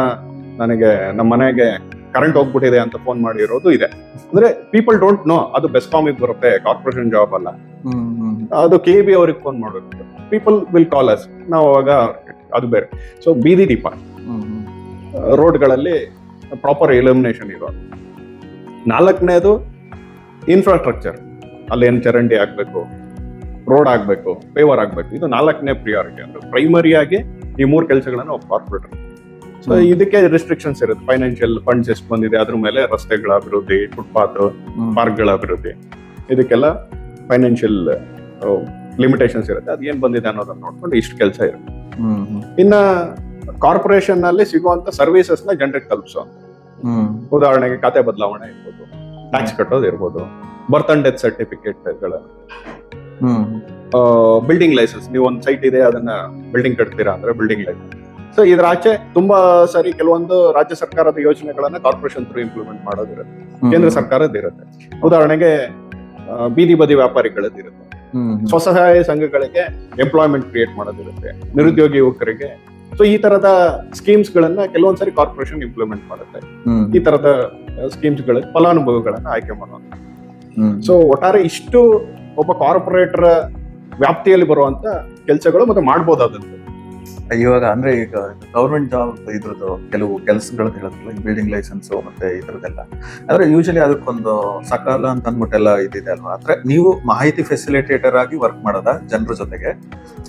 ನನಗೆ ನಮ್ಮ ಮನೆಗೆ ಕರೆಂಟ್ ಹೋಗ್ಬಿಟ್ಟಿದೆ ಅಂತ ಫೋನ್ ಮಾಡಿರೋದು ಇದೆ. ಅಂದ್ರೆ ಪೀಪಲ್ ಡೋಂಟ್ ನೋ ಅದು ಬೆಸ್ಕಾಮಿಗೆ ಬರುತ್ತೆ, ಕಾರ್ಪೊರೇಷನ್ ಜಾಬ್ ಅಲ್ಲ, ಅದು KB ಅವ್ರಿಗೆ ಫೋನ್ ಮಾಡೋದು. ಪೀಪಲ್ ವಿಲ್ ಕಾಲ್ ಅಸ್, ನಾವು ಅವಾಗ ಅದು ಬೇರೆ. ಸೊ ಬೀದಿ ದೀಪ, ರೋಡ್ಗಳಲ್ಲಿ ಪ್ರಾಪರ್ ಇಲ್ಯುಮಿನೇಷನ್ ಇರೋದು. ನಾಲ್ಕನೇದು ಇನ್ಫ್ರಾಸ್ಟ್ರಕ್ಚರ್, ಅಲ್ಲಿ ಏನ್ ಚರಂಡಿ ಆಗ್ಬೇಕು, ರೋಡ್ ಆಗ್ಬೇಕು, ಪೇವರ್ ಆಗ್ಬೇಕು, ಇದು 4ನೇ ಪ್ರಿಯಾರಿಟಿ. ಅಂದ್ರೆ ಪ್ರೈಮರಿ ಆಗಿ ಈ 3 ಕೆಲಸಗಳನ್ನ ಒಬ್ಬ ಕಾರ್ಪೊರೇಟರ್. ಸೊ ಇದಕ್ಕೆ ರಿಸ್ಟ್ರಿಕ್ಷನ್ಸ್ ಇರುತ್ತೆ. ಫೈನಾನ್ಷಿಯಲ್ ಫಂಡ್ಸ್ ಎಷ್ಟು ಬಂದಿದೆ ಅದ್ರ ಮೇಲೆ ರಸ್ತೆಗಳ ಅಭಿವೃದ್ಧಿ, ಫುಟ್ಪಾತ್, ಪಾರ್ಕ್ಗಳ ಅಭಿವೃದ್ಧಿ, ಇದಕ್ಕೆಲ್ಲ ಫೈನಾನ್ಷಿಯಲ್ ಲಿಮಿಟೇಷನ್ಸ್ ಇರುತ್ತೆ. ಅದ್ ಏನ್ ಬಂದಿದೆ ಅನ್ನೋದನ್ನ ನೋಡ್ಕೊಂಡು ಇಷ್ಟು ಕೆಲಸ ಇರುತ್ತೆ. ಇನ್ನ ಕಾರ್ಪೊರೇಷನ್ ನಲ್ಲಿ ಸಿಗುವಂತ ಸರ್ವಿಸಸ್ ನ ಜನರಿಗೆ ತಲುಪಿಸುವಂತ, ಉದಾಹರಣೆಗೆ ಖಾತೆ ಬದಲಾವಣೆ ಇರ್ಬೋದು, ಟ್ಯಾಕ್ಸ್ ಕಟ್ಟೋದು ಇರ್ಬೋದು, ಬರ್ತ್ ಅಂಡ್ ಡೆತ್ ಸರ್ಟಿಫಿಕೇಟ್ಗಳ, ಬಿಲ್ಡಿಂಗ್ ಲೈಸೆನ್ಸ್. ನೀವು ಒಂದು ಸೈಟ್ ಇದೆ ಅದನ್ನ ಬಿಲ್ಡಿಂಗ್ ಕಟ್ತೀರಾ ಅಂದ್ರೆ ಬಿಲ್ಡಿಂಗ್ ಲೈಸೆನ್ಸ್. ಸೊ ಇದ್ರ ಆಚೆ ತುಂಬಾ ಸರಿ ಕೆಲವೊಂದು ರಾಜ್ಯ ಸರ್ಕಾರದ ಯೋಜನೆಗಳನ್ನ ಕಾರ್ಪೊರೇಷನ್ ಥ್ರೂ ಇಂಪ್ಲಿಮೆಂಟ್ ಮಾಡೋದಿರುತ್ತೆ, ಕೇಂದ್ರ ಸರ್ಕಾರದ್ದು ಇರುತ್ತೆ. ಉದಾಹರಣೆಗೆ ಬೀದಿ ಬದಿ ವ್ಯಾಪಾರಿಗಳದ್ದು ಇರುತ್ತೆ, ಸ್ವಸಹಾಯ ಸಂಘಗಳಿಗೆ ಎಂಪ್ಲಾಯ್ಮೆಂಟ್ ಕ್ರಿಯೇಟ್ ಮಾಡೋದಿರುತ್ತೆ, ನಿರುದ್ಯೋಗಿ ಯುವಕರಿಗೆ. ಸೊ ಈ ತರದ ಸ್ಕೀಮ್ಸ್ ಗಳನ್ನ ಕೆಲವೊಂದ್ಸರಿ ಕಾರ್ಪೊರೇಷನ್ ಇಂಪ್ಲಿಮೆಂಟ್ ಮಾಡುತ್ತೆ. ಈ ತರದ ಸ್ಕೀಮ್ಸ್ ಗಳ ಫಲಾನುಭವಿಗಳನ್ನ ಆಯ್ಕೆ ಮಾಡೋದು. ಸೊ ಒಟ್ಟಾರೆ ಇಷ್ಟು ಒಬ್ಬ ಕಾರ್ಪೊರೇಟರ್ ವ್ಯಾಪ್ತಿಯಲ್ಲಿ ಬರುವಂತ ಕೆಲಸಗಳು ಮತ್ತೆ ಮಾಡ್ಬೋದಾದಂತ. ಇವಾಗ ಅಂದ್ರೆ ಈಗ ಗೌರ್ಮೆಂಟ್ ಜಾಬ್ ಇದ್ರದ್ದು ಕೆಲವು ಕೆಲಸಗಳು ಹೇಳಿದ್ರಲ್ಲ, ಬಿಲ್ಡಿಂಗ್ ಲೈಸೆನ್ಸ್ ಮತ್ತೆ ಇದ್ರದ್ದೆಲ್ಲ, ಅಂದ್ರೆ ಯೂಶಲಿ ಅದಕ್ಕೊಂದು ಸಕಾಲ ಅಂತ ಅಂದ್ಬಿಟ್ಟೆಲ್ಲ ಇದಿದೆ ಅಲ್ವಾ? ಅಂದ್ರೆ ನೀವು ಮಾಹಿತಿ ಫೆಸಿಲಿಟೇಟರ್ ಆಗಿ ವರ್ಕ್ ಮಾಡೋದ ಜನರ ಜೊತೆಗೆ?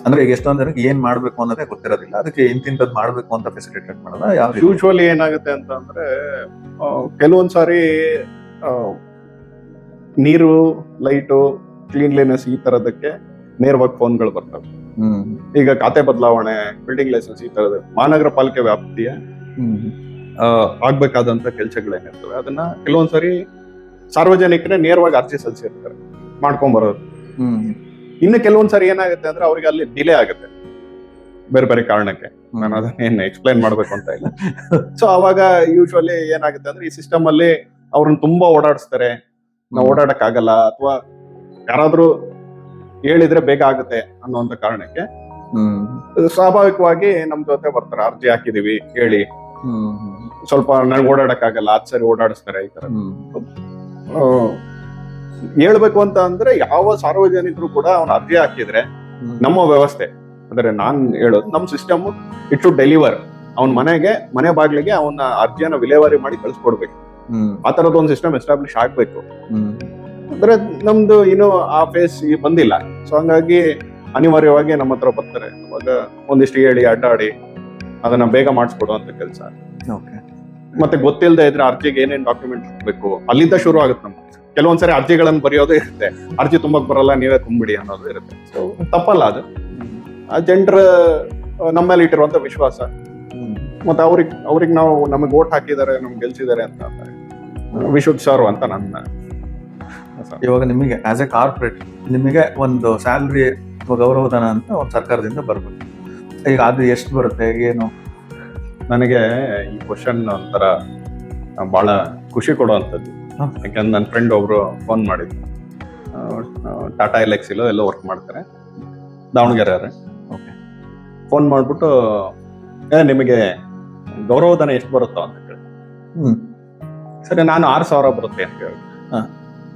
ಅಂದ್ರೆ ಈಗ ಎಷ್ಟೊಂದ್ ಜನಕ್ಕೆ ಏನ್ ಮಾಡ್ಬೇಕು ಅನ್ನೋದೇ ಗೊತ್ತಿರೋದಿಲ್ಲ, ಅದಕ್ಕೆ ಇಂತಿಂತದ್ ಮಾಡ್ಬೇಕು ಅಂತ ಫೆಸಿಲಿಟೇಟ್ ಮಾಡೋದ? ಯಾವ ಯೂಶುವಲಿ ಏನಾಗುತ್ತೆ ಅಂತ ಅಂದ್ರೆ ಕೆಲವೊಂದ್ ಸಾರಿ ನೀರು, ಲೈಟು, ಕ್ಲೀನ್ಲಿನೆಸ್ ಈ ತರದಕ್ಕೆ ನೇರವಾಗಿ ಫೋನ್ಗಳು ಬರ್ತವೆ. ಈಗ ಖಾತೆ ಬದಲಾವಣೆ, ಬಿಲ್ಡಿಂಗ್ ಲೈಸೆನ್ಸ್ ಈ ತರದ ಮಹಾನಗರ ಪಾಲಿಕೆ ವ್ಯಾಪ್ತಿಯ ಆಗ್ಬೇಕಾದಂತ ಕೆಲಸಗಳೇನಿರ್ತವೆ ಅದನ್ನ ಕೆಲವೊಂದ್ಸರಿ ಸಾರ್ವಜನಿಕರೇ ನೇರವಾಗಿ ಅರ್ಜಿ ಸಲ್ಲಿಸಿರ್ತಾರೆ, ಮಾಡ್ಕೊಂಡ್ ಬರೋದು. ಇನ್ನು ಕೆಲವೊಂದ್ಸರಿ ಏನಾಗುತ್ತೆ ಅಂದ್ರೆ ಅವ್ರಿಗೆ ಅಲ್ಲಿ ಡಿಲೇ ಆಗುತ್ತೆ ಬೇರೆ ಬೇರೆ ಕಾರಣಕ್ಕೆ. ನಾನು ಅದನ್ನ ಏನ್ ಎಕ್ಸ್ಪ್ಲೈನ್ ಮಾಡ್ಬೇಕು ಅಂತ ಇಲ್ಲ. ಸೊ ಅವಾಗ ಯೂಶುವಲಿ ಏನಾಗುತ್ತೆ ಅಂದ್ರೆ ಈ ಸಿಸ್ಟಮ್ ಅಲ್ಲಿ ಅವ್ರನ್ನ ತುಂಬಾ ಓಡಾಡಿಸ್ತಾರೆ, ನಾವು ಓಡಾಡಕ್ ಆಗಲ್ಲ, ಅಥವಾ ಯಾರಾದ್ರೂ ಹೇಳಿದ್ರೆ ಬೇಗ ಆಗುತ್ತೆ ಅನ್ನುವಂತ ಕಾರಣಕ್ಕೆ ಸ್ವಾಭಾವಿಕವಾಗಿ ನಮ್ ಜೊತೆ ಬರ್ತಾರೆ. ಅರ್ಜಿ ಹಾಕಿದೀವಿ ಹೇಳಿ, ಸ್ವಲ್ಪ ನನ್ಗೆ ಓಡಾಡಕ್ ಆಗಲ್ಲ, ಅದ್ ಸರಿ ಓಡಾಡಿಸ್ತಾರೆ. ಈ ತರ ಹೇಳ್ಬೇಕು ಅಂತ ಅಂದ್ರೆ ಯಾವ ಸಾರ್ವಜನಿಕರು ಕೂಡ ಅವ್ನ ಅರ್ಜಿ ಹಾಕಿದ್ರೆ ನಮ್ಮ ವ್ಯವಸ್ಥೆ ಅಂದ್ರೆ ನಾನ್ ಹೇಳೋದು ನಮ್ ಸಿಸ್ಟಮ್ ಇಟ್ ಟು ಡೆಲಿವರ್ ಅವ್ನ ಮನೆ ಬಾಗ್ಲಿಗೆ ಅವನ ಅರ್ಜಿಯನ್ನ ವಿಲೇವಾರಿ ಮಾಡಿ ಕಳ್ಸಿಕೊಡ್ಬೇಕು. ಆ ತರದ ಒಂದು ಸಿಸ್ಟಮ್ ಎಸ್ಟಾಬ್ಲಿಷ್ ಆಗ್ಬೇಕು. ಅಂದ್ರೆ ನಮ್ದು ಇನ್ನೂ ಆ ಫೇಸ್ ಬಂದಿಲ್ಲ. ಸೊ ಹಂಗಾಗಿ ಅನಿವಾರ್ಯವಾಗಿ ನಮ್ಮ ಹತ್ರ ಬರ್ತಾರೆ. ಅವಾಗ ಒಂದಿಷ್ಟು ಹೇಳಿ ಅಡ್ಡಾಡಿ ಅದನ್ನ ಬೇಗ ಮಾಡಿಸ್ಕೊಡುವಂತ ಕೆಲಸ. ಮತ್ತೆ ಗೊತ್ತಿಲ್ಲದೆ ಇದ್ರೆ ಅರ್ಜಿಗೆ ಏನೇನ್ ಡಾಕ್ಯುಮೆಂಟ್ ಹಾಕ್ಬೇಕು ಅಲ್ಲಿಂದ ಶುರು ಆಗುತ್ತೆ. ನಮ್ಗೆ ಕೆಲವೊಂದ್ಸರಿ ಅರ್ಜಿಗಳನ್ನ ಬರೆಯೋದು ಇರುತ್ತೆ, ಅರ್ಜಿ ತುಂಬಕ್ ಬರಲ್ಲ ನೀವೇ ತುಂಬಿಡಿ ಅನ್ನೋದು ಇರುತ್ತೆ. ಸೊ ತಪ್ಪಲ್ಲ ಅದು, ಆ ಜನರ ನಮ್ಮ ಮೇಲೆ ಇಟ್ಟಿರುವಂತ ವಿಶ್ವಾಸ. ಮತ್ತೆ ಅವ್ರಿಗೆ ನಾವು ನಮಗೆ ವೋಟ್ ಹಾಕಿದ್ದಾರೆ, ನಮ್ಗೆ ಗೆಲ್ಸಿದ್ದಾರೆ ಅಂತ ವಿ ಶುಡ್ ಸರ್ವ್ ಅಂತ ನನ್ನ. ಇವಾಗ ನಿಮಗೆ ಆಸ್ ಎ ಕಾರ್ಪೊರೇಟ್ ನಿಮಗೆ ಒಂದು ಸ್ಯಾಲ್ರಿ ಅಥವಾ ಗೌರವಧನ ಅಂತ ಒಂದು ಸರ್ಕಾರದಿಂದ ಬರ್ಬೇಕು. ಈಗ ಅದು ಎಷ್ಟು ಬರುತ್ತೆ ಏನು? ನನಗೆ ಈ ಕ್ವಶನ್ ಒಂಥರ ಬಹಳ ಖುಷಿ ಕೊಡುವಂಥದ್ದು. ಯಾಕಂದ್ರೆ ನನ್ನ ಫ್ರೆಂಡ್ ಒಬ್ರು ಫೋನ್ ಮಾಡಿದ್ರು, ಟಾಟಾ ಎಲೆಕ್ಸಿಲೋ ಎಲ್ಲೋ ವರ್ಕ್ ಮಾಡ್ತಾರೆ, ದಾವಣಗೆರೆ. ಫೋನ್ ಮಾಡ್ಬಿಟ್ಟು ನಿಮಗೆ ಗೌರವಧನ ಎಷ್ಟು ಬರುತ್ತೋ ಅಂತ ಕೇಳಿ. ಸರಿ, ನಾನು 6,000 ಬರುತ್ತೆ ಅಂತ ಹೇಳಿ.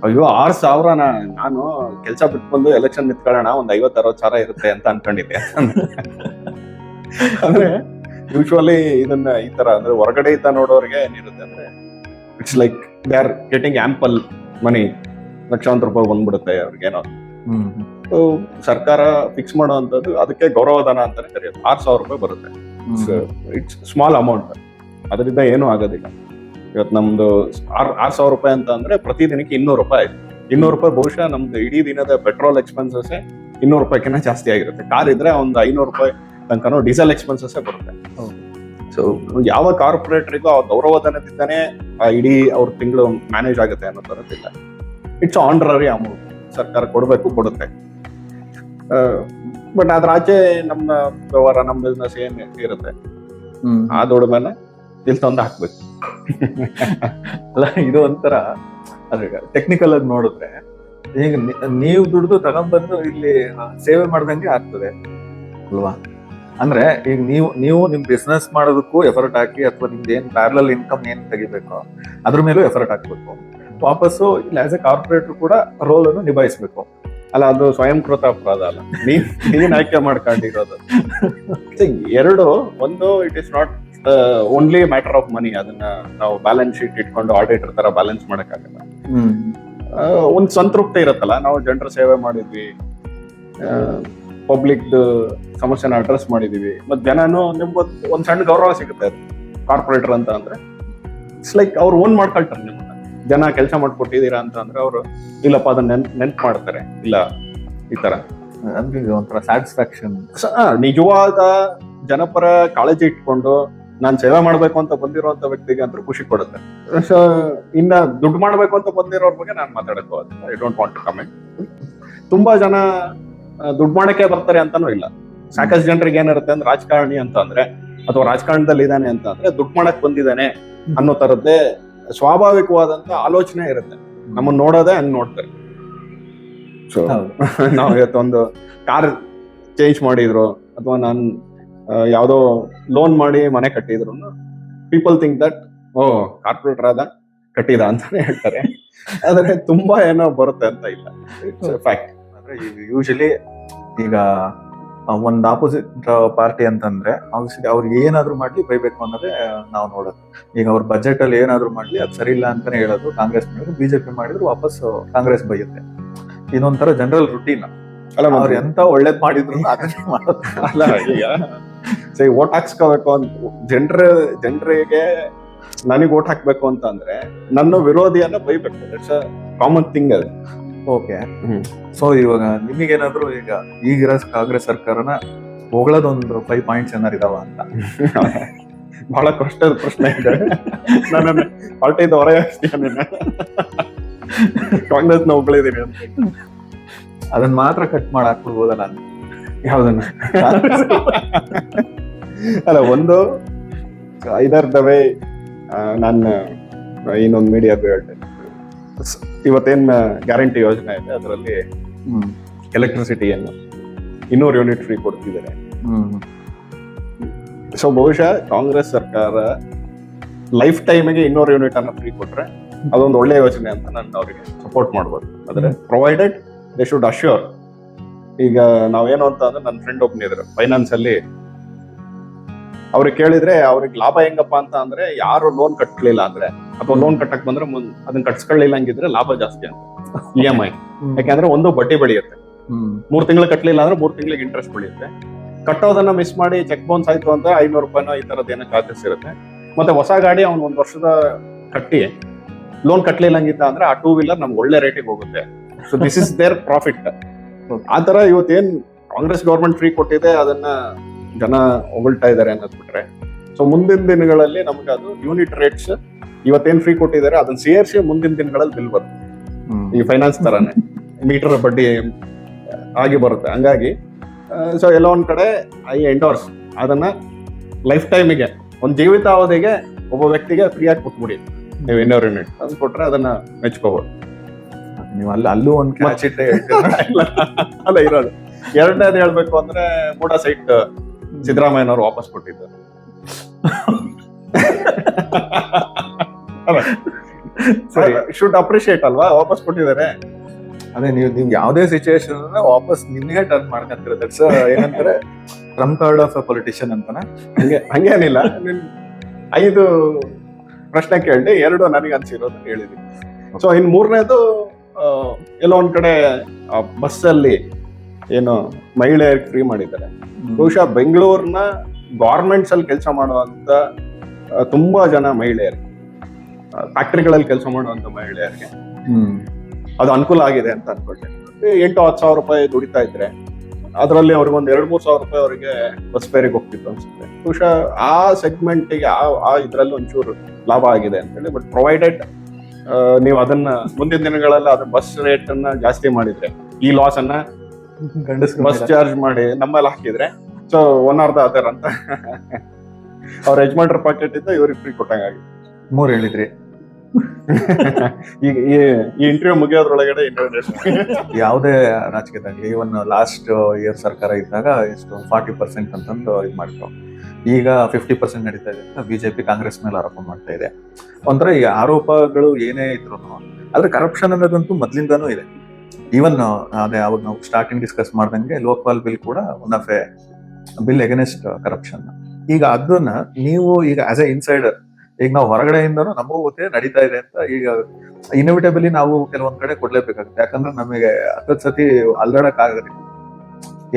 ಅಯ್ಯೋ 6,000 ನಾನು ಕೆಲ್ಸ ಬಿಟ್ಟು ಬಂದು ಎಲೆಕ್ಷನ್ ನಿಂತ್ಕೊಳ್ಳೋಣ, ಒಂದ್ 50-60 ಇರುತ್ತೆ ಅಂತ ಅನ್ಕೊಂಡಿದ್ದೆ. ಅಂದ್ರೆ ಯೂಶುವಲಿ ಇದನ್ನ ಈ ತರ ಅಂದ್ರೆ ಹೊರಗಡೆ ಇದ್ದ ನೋಡೋರಿಗೆ ಏನಿರುತ್ತೆ ಅಂದ್ರೆ it's like they are getting ample money, ಲಕ್ಷಾಂತರ ರೂಪಾಯಿ ಬಂದ್ಬಿಡುತ್ತೆ ಅವ್ರಿಗೇನೋ. ಸರ್ಕಾರ ಫಿಕ್ಸ್ ಮಾಡುವಂತದ್ದು ಅದಕ್ಕೆ ಗೌರವಧನ ಅಂತಾನೆ ಕರೆಯೋದು. 6,000 ರೂಪಾಯಿ ಬರುತ್ತೆ. ಇಟ್ಸ್ ಸ್ಮಾಲ್ ಅಮೌಂಟ್, ಅದರಿಂದ ಏನೂ ಆಗೋದಿಲ್ಲ. ಇವತ್ತು ನಮ್ದು 6,000 ರೂಪಾಯಿ ಅಂತ ಅಂದ್ರೆ ಪ್ರತಿದಿನಕ್ಕೆ 200 ರೂಪಾಯಿ ಆಯ್ತು. 200 ರೂಪಾಯಿ ಬಹುಶಃ ನಮ್ದು ಇಡೀ ದಿನದ ಪೆಟ್ರೋಲ್ ಎಕ್ಸ್ಪೆನ್ಸಸ್ 200 ರೂಪಾಯಿಕಿಂತ ಜಾಸ್ತಿ ಆಗಿರುತ್ತೆ. ಕಾರ್ ಇದ್ರೆ ಒಂದು 500 ರೂಪಾಯಿ ತನಕ ಡೀಸೆಲ್ ಎಕ್ಸ್ಪೆನ್ಸಸ್ ಬರುತ್ತೆ. ಸೊ ಯಾವ ಕಾರ್ಪೊರೇಟರಿಗೂ ಆ ಗೌರವಧನದಿಂದಾನೇ ಇಡೀ ಅವ್ರ ತಿಂಗಳು ಮ್ಯಾನೇಜ್ ಆಗುತ್ತೆ ಅನ್ನೋ ತರದಿಲ್ಲ. ಇಟ್ಸ್ ಆನರರಿ ಅಮೌಂಟ್, ಸರ್ಕಾರ ಕೊಡುತ್ತೆ. ಬಟ್ ಅದ್ರ ಆಚೆ ನಮ್ಮ ವ್ಯವಹಾರ, ನಮ್ಮ ಬಿಸ್ನೆಸ್ ಏನ್ ಇರುತ್ತೆ ಆ ದುಡಿಮೆನ ಇಲ್ಲಿ ತಂದು ಹಾಕ್ಬೇಕು. ಅಲ್ಲ, ಇದು ಒಂಥರ ಅದ್ರ ಟೆಕ್ನಿಕಲ್ ಆಗಿ ನೋಡಿದ್ರೆ ಈಗ ನೀವು ದುಡ್ದು ತಗೊಂಡ್ಬಂದು ಇಲ್ಲಿ ಸೇವೆ ಮಾಡ್ದಂಗೆ ಆಗ್ತದೆ ಅಲ್ವಾ? ಅಂದ್ರೆ ಈಗ ನೀವು ನಿಮ್ ಬಿಸ್ನೆಸ್ ಮಾಡೋದಕ್ಕೂ ಎಫರ್ಟ್ ಹಾಕಿ, ಅಥವಾ ನಿಮ್ದು ಏನ್ ಪ್ಯಾರಲಲ್ ಇನ್ಕಮ್ ಏನ್ ತೆಗಿಬೇಕೋ ಅದ್ರ ಮೇಲೂ ಎಫರ್ಟ್ ಹಾಕ್ಬೇಕು. ವಾಪಸ್ಸು ಇಲ್ಲಿ ಆಸ್ ಎ ಕಾರ್ಪೊರೇಟರ್ ಕೂಡ ರೋಲ್ ಅನ್ನು ನಿಭಾಯಿಸ್ಬೇಕು. ಅಲ್ಲ, ಅದು ಸ್ವಯಂಕೃತ ಅಪರಾಧ ಅಲ್ಲ, ನೀನ್ ಆಯ್ಕೆ ಮಾಡ್ಕೊಂಡಿರೋದು. ಎರಡು, ಒಂದು it is not only matter of money. ಅದನ್ನ ನಾವು ಬ್ಯಾಲೆನ್ಸ್ ಶೀಟ್ ಇಟ್ಕೊಂಡು ಆಡಿಟರ್ ತರ ಬ್ಯಾಲೆನ್ಸ್ ಮಾಡಕ್ಕಾಗಲ್ಲ. ಒಂದು ಸಂತೃಪ್ತಿ ಇರುತ್ತಲ್ಲ, ನಾವು ಜನರ ಸೇವೆ ಮಾಡಿದ್ವಿ, ಪಬ್ಲಿಕ್ ಸಮಸ್ಯೆನ ಅಡ್ರೆಸ್ ಮಾಡಿದೀವಿ, ಮತ್ತೆ ಜನನು ನಿಮ್ಗೆ ಒಂದ್ ಸಣ್ಣ ಗೌರವ ಸಿಗುತ್ತೆ. ಕಾರ್ಪೊರೇಟರ್ ಅಂತ ಅಂದ್ರೆ ಇಟ್ಸ್ ಲೈಕ್ ಅವ್ರು ಓನ್ ಮಾಡ್ಕೊಳ್ತಾರೆ ನಿಮ್ಮನ್ನ. ಜನ ಕೆಲಸ ಮಾಡ್ಕೊಟ್ಟಿದ್ದೀರಾ ಅಂತ ಅಂದ್ರೆ ಅವರು ಇಲ್ಲಪ್ಪ ಅದನ್ನ ನೆನ್ಪು ಮಾಡ್ತಾರೆ. ಇಲ್ಲ ಈ ತರ ಅಂದ್ರೆ ಒಂಥರ ಸ್ಯಾಟಿಸ್ಫ್ಯಾಕ್ಷನ್, ನಿಜವಾದ ಜನಪರ ಕಾಳಜಿ ಇಟ್ಕೊಂಡು ನಾನ್ ಸೇವೆ ಮಾಡ್ಬೇಕು ಅಂತ ಬಂದಿರುವಂತ ವ್ಯಕ್ತಿಗೆ ಅಂತ ಖುಷಿ ಕೊಡುತ್ತೆ. ಸೊ ಇನ್ನ ದುಡ್ಡು ಮಾಡ್ಬೇಕು ಅಂತ ಬಂದಿರೋರ್ ಬಗ್ಗೆ ನಾನು ಮಾತಾಡಕ್ ಹೋಗೋದಿಲ್ಲ. I don't want to comment. ತುಂಬಾ ಜನ ದುಡ್ಡು ಮಾಡಕ್ಕೆ ಬರ್ತಾರೆ ಅಂತಾನೂ ಇಲ್ಲ. ಸಾಕಷ್ಟು ಜನರಿಗೆ ಏನಿರುತ್ತೆ ಅಂದ್ರೆ ರಾಜಕಾರಣಿ ಅಂತ ಅಂದ್ರೆ ಅಥವಾ ರಾಜಕಾರಣದಲ್ಲಿ ಇದ್ದಾನೆ ಅಂತ ಅಂದ್ರೆ ದುಡ್ಡು ಮಾಡಕ್ ಬಂದಿದ್ದಾನೆ ಅನ್ನೋ ತರದ್ದೇ ಸ್ವಾಭಾವಿಕವಾದಂತ ಆಲೋಚನೆ ಇರುತ್ತೆ. ನಮ್ಮನ್ನ ನೋಡೋದೇ ಹಂಗ್ ನೋಡ್ತಾರೆ. ಸೊ ನಾವು ಇವತ್ತೊಂದು ಕಾರ್ ಚೇಂಜ್ ಮಾಡಿದ್ರು ಅಥವಾ ನಾನು ಯಾವ್ದೋ ಲೋನ್ ಮಾಡಿ ಮನೆ ಕಟ್ಟಿದ್ರು, ಪೀಪಲ್ ಥಿಂಕ್ ದಟ್ ಓ ಕಾರ್ಪೊರೇಟರ್ ಆದ ಕಟ್ಟಿದ ಅಂತಾನೆ ಹೇಳ್ತಾರೆ. ಆದ್ರೆ ತುಂಬಾ ಏನೋ ಬರುತ್ತೆ ಅಂತ ಇಲ್ಲ. It's fact. ಅಂದ್ರೆ ಯೂಶಲಿ ಈಗ ಒಂದ್ ಆಪೋಸಿಟ್ ಪಾರ್ಟಿ ಅಂತಂದ್ರೆ ಅವ್ರು ಏನಾದ್ರು ಮಾಡ್ಲಿ ಬೈಬೇಕು ಅನ್ನೋದೇ ನಾವು ನೋಡೋದು. ಈಗ ಅವ್ರ ಬಜೆಟ್ ಅಲ್ಲಿ ಏನಾದ್ರು ಮಾಡ್ಲಿ ಅದು ಸರಿ ಇಲ್ಲ ಅಂತಾನೆ ಹೇಳೋದು. ಕಾಂಗ್ರೆಸ್ ಮಾಡಿದ್ರು, ಬಿಜೆಪಿ ಮಾಡಿದ್ರು ವಾಪಸ್ ಕಾಂಗ್ರೆಸ್ ಬೈಯುತ್ತೆ. ಇದೊಂಥರ ಜನರಲ್ ರುಟೀನ್. ಅಲ್ಲ ಅವ್ರು ಎಂತ ಒಳ್ಳೇದ್ ಮಾಡಿದ್ರು ಅದನ್ನೇ ಮಾಡೋದು. ಅಲ್ಲ ಈಗ ಓಟ್ ಹಾಕ್ಸ್ಕೋಬೇಕು ಅಂತ ಜನರಿಗೆ ನನಗೆ ಓಟ್ ಹಾಕ್ಬೇಕು ಅಂತ ಅಂದ್ರೆ ನನ್ನ ವಿರೋಧಿಯನ್ನ ಬೈಬೇಕು. ಇಟ್ಸ್ ಅ ಕಾಮನ್ ಥಿಂಗ್ ಅದು. ಓಕೆ. ಸೊ ಇವಾಗ ನಿಮಗೇನಾದ್ರು ಈಗ ಈಗಿರೋ ಕಾಂಗ್ರೆಸ್ ಸರ್ಕಾರನ ಹೊಗಳದೊಂದು 5 ಪಾಯಿಂಟ್ಸ್ ಏನಾರು ಇದಾವ ಅಂತ? ಬಹಳ ಕಷ್ಟದ ಪ್ರಶ್ನೆ ಇದೆ. ನಾನು ಪಾರ್ಟಿಯಿಂದ ಹೊರಗೆ ಹಾಕ್ತೀನಿ, ಕಾಂಗ್ರೆಸ್ ನ ಹೊಗಳಿದೀನಿ ಅಂತ. ಅದನ್ನ ಮಾತ್ರ ಕಟ್ ಮಾಡಿ ಹಾಕ್ಬಿಡ್ಬೋದಲ್ಲ ಅಂತ. ಯಾವ್ದನ್ನ? ಅಲ್ಲ, ಒಂದು ಇದರ್ದವೇ ನಾನು ಇನ್ನೊಂದು ಮೀಡಿಯಾಗೂ ಹೇಳ್ತೇನೆ. ಇವತ್ತೇನ್ ಗ್ಯಾರಂಟಿ ಯೋಜನೆ ಇದೆ ಅದರಲ್ಲಿ ಎಲೆಕ್ಟ್ರಿಸಿಟಿಯನ್ನು 200 ಯೂನಿಟ್ ಫ್ರೀ ಕೊಡ್ತಿದ್ದಾರೆ. ಸೊ ಬಹುಶಃ ಕಾಂಗ್ರೆಸ್ ಸರ್ಕಾರ ಲೈಫ್ ಟೈಮಿಗೆ 200 ಯೂನಿಟ್ ಅನ್ನ ಫ್ರೀ ಕೊಟ್ರೆ ಅದೊಂದು ಒಳ್ಳೆ ಯೋಜನೆ ಅಂತ ನಾನು ಅವರಿಗೆ ಸಪೋರ್ಟ್ ಮಾಡ್ಬೋದು. ಆದ್ರೆ ಪ್ರೊವೈಡೆಡ್ ದೇ ಶುಡ್ ಅಶ್ಯೂರ್. ಈಗ ನಾವೇನು ಅಂತ ಅಂದ್ರೆ ನನ್ನ ಫ್ರೆಂಡ್ ಒಬ್ಬನಿದ್ರು ಫೈನಾನ್ಸ್ ಅಲ್ಲಿ, ಅವ್ರಿಗೆ ಕೇಳಿದ್ರೆ ಅವ್ರಿಗೆ ಲಾಭ ಹೆಂಗಪ್ಪ ಅಂತ ಅಂದ್ರೆ ಯಾರು ಲೋನ್ ಕಟ್ಟಲಿಲ್ಲ ಅಂದ್ರೆ ಅಥವಾ ಲೋನ್ ಕಟ್ಟಕ್ ಬಂದ್ರೆ ಅದನ್ನ ಕಟ್ಸ್ಕೊಳ್ಳಿಲ್ಲ ಹಂಗಿದ್ರೆ ಲಾಭ ಜಾಸ್ತಿ ಅಂತ. EMI ಯಾಕಂದ್ರೆ ಒಂದು ಬಡ್ಡಿ ಬೆಳೆಯುತ್ತೆ, 3 ತಿಂಗಳು ಕಟ್ಟಲಿಲ್ಲ ಅಂದ್ರೆ 3 ತಿಂಗಳಿಗೆ ಇಂಟ್ರೆಸ್ಟ್ ಬೆಳೆಯುತ್ತೆ. ಕಟ್ಟೋದನ್ನ ಮಿಸ್ ಮಾಡಿ ಚೆಕ್ ಬೌನ್ಸ್ ಆಯ್ತು ಅಂತ 500 ರೂಪಾಯಿನೋ ಈ ತರದ್ ಏನೋ ಚಾರ್ಜಸ್ ಇರುತ್ತೆ. ಮತ್ತೆ ಹೊಸ ಗಾಡಿ ಅವ್ನು 1 ವರ್ಷದ ಕಟ್ಟಿ ಲೋನ್ ಕಟ್ಟಲಿಲ್ಲ ಹಂಗಿತ್ತ ಅಂದ್ರೆ ಆ 2 ವೀಲರ್ ನಮ್ಗೆ ಒಳ್ಳೆ ರೇಟಿಗೆ ಹೋಗುತ್ತೆ. So this is their profit. ಆ ತರ ಇವತ್ತೇನ್ ಕಾಂಗ್ರೆಸ್ ಗೌರ್ಮೆಂಟ್ ಫ್ರೀ ಕೊಟ್ಟಿದೆ ಅದನ್ನ ಜನ ಹೊಗಳ್ತಾ ಇದಾರೆ ಅನ್ನೋದ್ ಬಿಟ್ರೆ, ಸೊ ಮುಂದಿನ ದಿನಗಳಲ್ಲಿ ನಮ್ಗೆ ಅದು ಯೂನಿಟ್ ರೇಟ್ಸ್ ಇವತ್ತೇನ್ ಫ್ರೀ ಕೊಟ್ಟಿದ್ದಾರೆ ಅದನ್ನ ಸೇರಿಸಿ ಮುಂದಿನ ದಿನಗಳಲ್ಲಿ ಬಿಲ್ ಬರುತ್ತೆ. ಈ ಫೈನಾನ್ಸ್ ತರಾನೇ ಮೀಟರ್ ಬಡ್ಡಿ ಆಗಿ ಬರುತ್ತೆ. ಹಂಗಾಗಿ ಸೊ ಎಲ್ಲ ಒಂದ್ ಕಡೆ ಐ ಎಂಡೋರ್ಸ್ ಅದನ್ನ ಲೈಫ್ ಟೈಮಿಗೆ ಒಂದ್ ಜೀವಿತಾವಧಿಗೆ ಒಬ್ಬ ವ್ಯಕ್ತಿಗೆ ಫ್ರೀ ಆಗಿ ಕೊಟ್ಬಿಡಿ ನೀವು 200 ಯೂನಿಟ್ ಅಂತ ಕೊಟ್ರೆ ಅದನ್ನ ಮೆಚ್ಕೋಬಹುದು. ನೀವು ಅಲ್ಲೂ ಒಂದ್ ಕ್ಯಾಚ್ ಇಟ್ಟೆ ಅಲ್ಲ ಇರೋದು. ಎರಡನೇದು ಹೇಳ್ಬೇಕು ಅಂದ್ರೆ ಮೂಡ ಸೈಟ್ ಸಿದ್ದರಾಮಯ್ಯನವರು ವಾಪಸ್ ಕೊಟ್ಟಿದ್ದಾರೆ. ಸರಿ, ಶುಡ್ ಅಪ್ರಿಶಿಯೇಟ್ ಅಲ್ವಾ, ವಾಪಸ್ ಕೊಟ್ಟಿದ್ದಾರೆ. ಅದೇ ನೀವು ಯಾವ್ದೇ ಸಿಚುವೇಶನ್ ವಾಪಸ್ ನಿನ್ನೆ ಟರ್ನ್ ಮಾಡ್ಕೊಂತೀರ. ದಟ್ಸ್ ಏನಂತಾರೆ Trump card of a politician ಅಂತಾನೆ. ಹಂಗೇನಿಲ್ಲ. 5 ಪ್ರಶ್ನೆ ಕೇಳಿ 2 ನನಗೆ ಅನ್ಸಿರೋದು ಹೇಳಿದೀನಿ. ಸೊ ಇನ್ 3ನೇದು ಎಲ್ಲೋ ಒಂದ್ ಕಡೆ ಬಸ್ ಅಲ್ಲಿ ಏನು ಮಹಿಳೆಯರಿಗೆ ಫ್ರೀ ಮಾಡಿದ್ದಾರೆ. ಬಹುಶಃ ಬೆಂಗಳೂರಿನ ಗಾರ್ಮೆಂಟ್ಸ್ ಅಲ್ಲಿ ಕೆಲಸ ಮಾಡುವಂತ ತುಂಬಾ ಜನ ಮಹಿಳೆಯರಿಗೆ, ಫ್ಯಾಕ್ಟ್ರಿಗಳಲ್ಲಿ ಕೆಲಸ ಮಾಡುವಂತ ಮಹಿಳೆಯರಿಗೆ ಅದು ಅನುಕೂಲ ಆಗಿದೆ ಅಂತ ಅನ್ಕೊಂಡೆ. 8,000-10,000 ರೂಪಾಯಿ ದುಡಿತಾ ಇದ್ರೆ ಅದರಲ್ಲಿ ಅವ್ರಿಗೆ ಒಂದು 2,000-3,000 ರೂಪಾಯಿ ಅವರಿಗೆ ಬಸ್ ಫೇರಿಗೆ ಹೋಗ್ತಿತ್ತು ಅನ್ಸುತ್ತೆ. ಬಹುಶಃ ಆ ಸೆಗ್ಮೆಂಟಿಗೆ ಆ ಇದ್ರಲ್ಲಿ ಒಂಚೂರು ಲಾಭ ಆಗಿದೆ ಅಂತ ಹೇಳಿ. ಬಟ್ ಪ್ರೊವೈಡೆಡ್ ನೀವು ಅದನ್ನ ಮುಂದಿನ ದಿನಗಳಲ್ಲಿ ಅದ್ರ ಬಸ್ ರೇಟ್ ಅನ್ನ ಜಾಸ್ತಿ ಮಾಡಿದ್ರೆ, ಈ ಲಾಸ್ ಅನ್ನ ಬಸ್ ಚಾರ್ಜ್ ಮಾಡಿ ನಮ್ಮಲ್ಲಿ ಹಾಕಿದ್ರೆ, so one are the other ಅಂತ ಅವ್ರ ಯಜಮಾನ್ರ ಪಾಕೆಟ್ ಇಂದ ಇವ್ರಿಗೆ ಫ್ರೀ ಕೊಟ್ಟಂಗಾಗಿ 3 ಹೇಳಿದ್ರಿ. ಈಗ ಈ ಇಂಟರ್ವ್ಯೂ ಮುಗಿಯೋದ್ರೊಳಗಡೆ ಯಾವುದೇ ರಾಜಕೀಯದಾಗಲಿ ಇವನ್ ಲಾಸ್ಟ್ ಇಯರ್ ಸರ್ಕಾರ ಇದ್ದಾಗ ಎಷ್ಟು 40% ಅಂತಂದು ಇದು ಮಾಡಿದ್ರು. ಈಗ 50% ನಡೀತಾ ಇದೆ ಅಂತ ಬಿಜೆಪಿ ಕಾಂಗ್ರೆಸ್ ಮೇಲೆ ಆರೋಪ ಮಾಡ್ತಾ ಇದೆ. ಒಂಥರ ಈ ಆರೋಪಗಳು ಏನೇ ಇದ್ರು ಆದ್ರೆ ಕರಪ್ಷನ್ ಅನ್ನೋದಂತೂ ಮೊದ್ಲಿಂದಾನು ಇದೆ. ಈವನ್ ಅದೇ ಅವಾಗ ನಾವು ಸ್ಟಾರ್ಟಿಂಗ್ ಡಿಸ್ಕಸ್ ಮಾಡ್ದಂಗೆ ಲೋಕಪಾಲ್ ಬಿಲ್ ಕೂಡ one of A bill against corruption. ಈಗ ಅದನ್ನ ನೀವು ಈಗ ಆಸ್ ಎ ಇನ್ಸೈಡರ್, ಈಗ ನಾವು ಹೊರಗಡೆಯಿಂದನೂ ನಮಗೂ ಗೊತ್ತೇ ನಡೀತಾ ಇದೆ ಅಂತ ಈಗ ಇನ್ಎವಿಟಬಲಿ ನಾವು ಕೆಲವೊಂದ್ ಕಡೆ ಕೊಡ್ಲೇಬೇಕಾಗುತ್ತೆ. ಯಾಕಂದ್ರೆ ನಮಗೆ 10 ಸತಿ ಅಲ್ದಾಡಕ್ ಆಗೋದಿಲ್ಲ.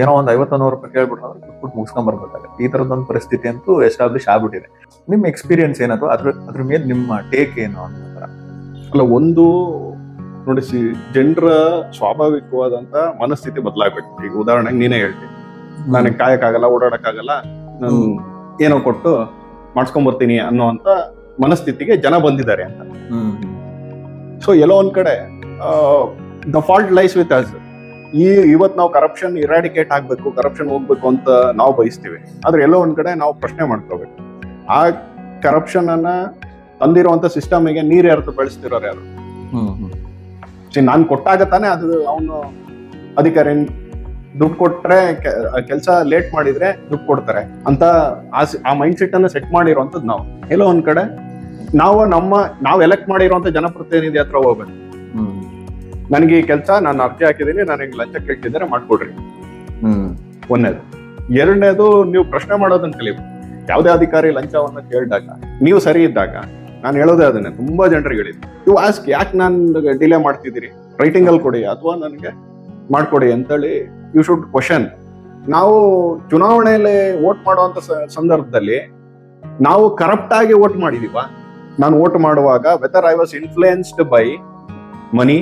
ಏನೋ ಒಂದ್ 50-100 ರೂಪಾಯಿ ಕೇಳ್ಬಿಟ್ರೆ ಕೊಟ್ಬಿಟ್ಟು ಮುಗಿಸ್ಕೊಂಡ್ ಬರ್ಬೇಕಾಗುತ್ತೆ. ಈ ತರದೊಂದು ಪರಿಸ್ಥಿತಿ ಅಂತೂ ಎಸ್ಟಾಬ್ಲಿಷ್ ಆಗ್ಬಿಟ್ಟಿದೆ. ನಿಮ್ ಎಕ್ಸ್ಪೀರಿಯನ್ಸ್ ಏನದು, ಅದ್ರ ಮೇಲೆ ನಿಮ್ಮ ಟೇಕ್ ಏನು ಅಂತ? ಅಲ್ಲ, ಒಂದು ನೋಡಿ, ಜನರ ಸ್ವಾಭಾವಿಕವಾದಂತ ಮನಸ್ಥಿತಿ ಬದಲಾಗ್ಬೇಕು. ಈಗ ಉದಾಹರಣೆಗೆ ನೀನೇ ಹೇಳ್ತೀನಿ, ನನಗೆ ಕಾಯಕ್ಕಾಗಲ್ಲ, ಓಡಾಡಕ್ಕಾಗಲ್ಲ, ನಾನು ಏನೋ ಕೊಟ್ಟು ಮಾಡ್ಸ್ಕೊಂಡ್ ಬರ್ತೀನಿ ಅನ್ನೋಂತ ಮನಸ್ಥಿತಿಗೆ ಜನ ಬಂದಿದ್ದಾರೆ ಅಂತ. ಸೊ ಎಲ್ಲೋ ಒಂದ್ ಕಡೆ the fault lies with us. ಇವತ್ತು ನಾವು ಕರಪ್ಷನ್ ಇರಾಡಿಕೇಟ್ ಆಗ್ಬೇಕು, ಕರಪ್ಷನ್ ಹೋಗ್ಬೇಕು ಅಂತ ನಾವು ಬಯಸ್ತೀವಿ. ಆದ್ರೆ ಎಲ್ಲೋ ಒಂದ್ ಕಡೆ ನಾವು ಪ್ರಶ್ನೆ ಮಾಡ್ಕೋಬೇಕು, ಆ ಕರಪ್ಷನ್ ಅನ್ನ ತಂದಿರುವಂತ ಸಿಸ್ಟಮ್ಗೆ ನೀರ್ ಯಾರು ಬೆಳೆಸ್ತಿರೋರು ಯಾರು? ನಾನ್ ಕೊಟ್ಟಾಗ ತಾನೇ ಅದು ಅವನು ಅಧಿಕಾರಿ ದುಡ್ಡು ಕೊಟ್ರೆ ಕೆಲಸ ಲೇಟ್ ಮಾಡಿದ್ರೆ ದುಡ್ಡು ಕೊಡ್ತಾರೆ ಅಂತ ಆ ಮೈಂಡ್ ಸೆಟ್ ಅನ್ನ ಸೆಟ್ ಮಾಡಿರುವಂತದ್ದು ನಾವು. ಎಲ್ಲೋ ಒಂದ್ ಕಡೆ ನಾವು ಎಲೆಕ್ಟ್ ಮಾಡಿರುವಂತ ಜನಪ್ರತಿನಿಧಿ ಹತ್ರ ಹೋಗ್ಬೇಕು. ನನಗೆ ಈ ಕೆಲಸ ನಾನು ಅರ್ಜಿ ಹಾಕಿದೀನಿ, ನನಗೆ ಲಂಚ ಕೇಳ್ತಿದ್ದಾರೆ, ಮಾಡ್ಕೊಡ್ರಿ. ಒಂದನೇದು. ಎರಡನೇದು, ನೀವು ಪ್ರಶ್ನೆ ಮಾಡೋದನ್ನ ಕಲಿಬೇಕು. ಯಾವುದೇ ಅಧಿಕಾರಿ ಲಂಚವನ್ನ ಕೇಳಿದಾಗ ನೀವು ಸರಿ ಇದ್ದಾಗ, ನಾನು ಹೇಳೋದೇ ಅದನ್ನೇ ತುಂಬಾ ಜನರಿಗೆ ಹೇಳಿದ್ದೆ, ಯು ಆಸ್ಕ್, ಯಾಕೆ ನಾನು ಡಿಲೇ ಮಾಡ್ತಿದ್ದೀರಿ, ರೈಟಿಂಗ್ ಅಲ್ಲಿ ಕೊಡಿ ಅಥವಾ ನನಗೆ ಮಾಡ್ಕೊಡಿ ಅಂತೇಳಿ ಯು ಶುಡ್ ಕ್ವಶನ್. ನಾವು ಚುನಾವಣೆಯಲ್ಲಿ ವೋಟ್ ಮಾಡುವಂತ ಸಂದರ್ಭದಲ್ಲಿ ನಾವು ಕರಪ್ಟ್ ಆಗಿ ವೋಟ್ ಮಾಡಿದೀವ? ನಾನು ವೋಟ್ ಮಾಡುವಾಗ whether I was influenced by money,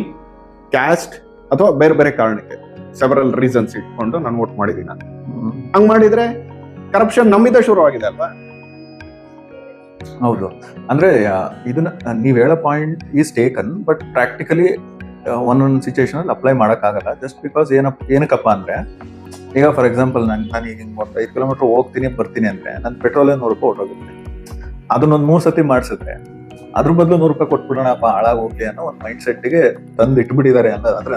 caste ಅಥವಾ ಬೇರೆ ಬೇರೆ ಕಾರಣಕ್ಕೆ ಸೆವರಲ್ ರೀಸನ್ಸ್ ಇಟ್ಕೊಂಡು ನಾನು ವೋಟ್ ಮಾಡಿದೀನಿ. ಹಂಗ್ ಮಾಡಿದ್ರೆ ಕರಪ್ಷನ್ ನಮ್ಮಿಂದ ಶುರು ಆಗಿದೆ ಅಲ್ವಾ? ಹೌದು. ಅಂದ್ರೆ ಇದನ್ನ ನೀವ್ ಹೇಳೋ point is taken, but practically ಒಂದೊಂದು ಸಿಚುವೇಶನ್ ಅಲ್ಲಿ ಅಪ್ಲೈ ಮಾಡಕ್ಕಾಗಲ್ಲ. ಜಸ್ಟ್ ಬಿಕಾಸ್ ಏನಕ್ಕಪ್ಪ ಅಂದ್ರೆ, ಈಗ ಫಾರ್ ಎಕ್ಸಾಂಪಲ್ ನಾನು ಈಗ 5 ಕಿಲೋಮೀಟರ್ ಹೋಗ್ತೀನಿ ಬರ್ತೀನಿ ಅಂದ್ರೆ ನನ್ನ ಪೆಟ್ರೋಲ್ 100 ರೂಪಾಯಿ ಹೊಟ್ಟೋಗುತ್ತೆ. ಅದನ್ನೊಂದು 3 ಸತಿ ಮಾಡಿಸಿದ್ರೆ ಅದ್ರ ಬದಲು 100 ರೂಪಾಯಿ ಕೊಟ್ಬಿಡೋಣಪ್ಪ, ಹಾಳಾಗಿ ಹೋಗ್ಲಿ ಅನ್ನೋ ಒಂದು ಮೈಂಡ್ ಸೆಟ್ಗೆ ತಂದು ಇಟ್ಬಿಟ್ಟಿದ್ದಾರೆ ಅಂತ. ಅಂದ್ರೆ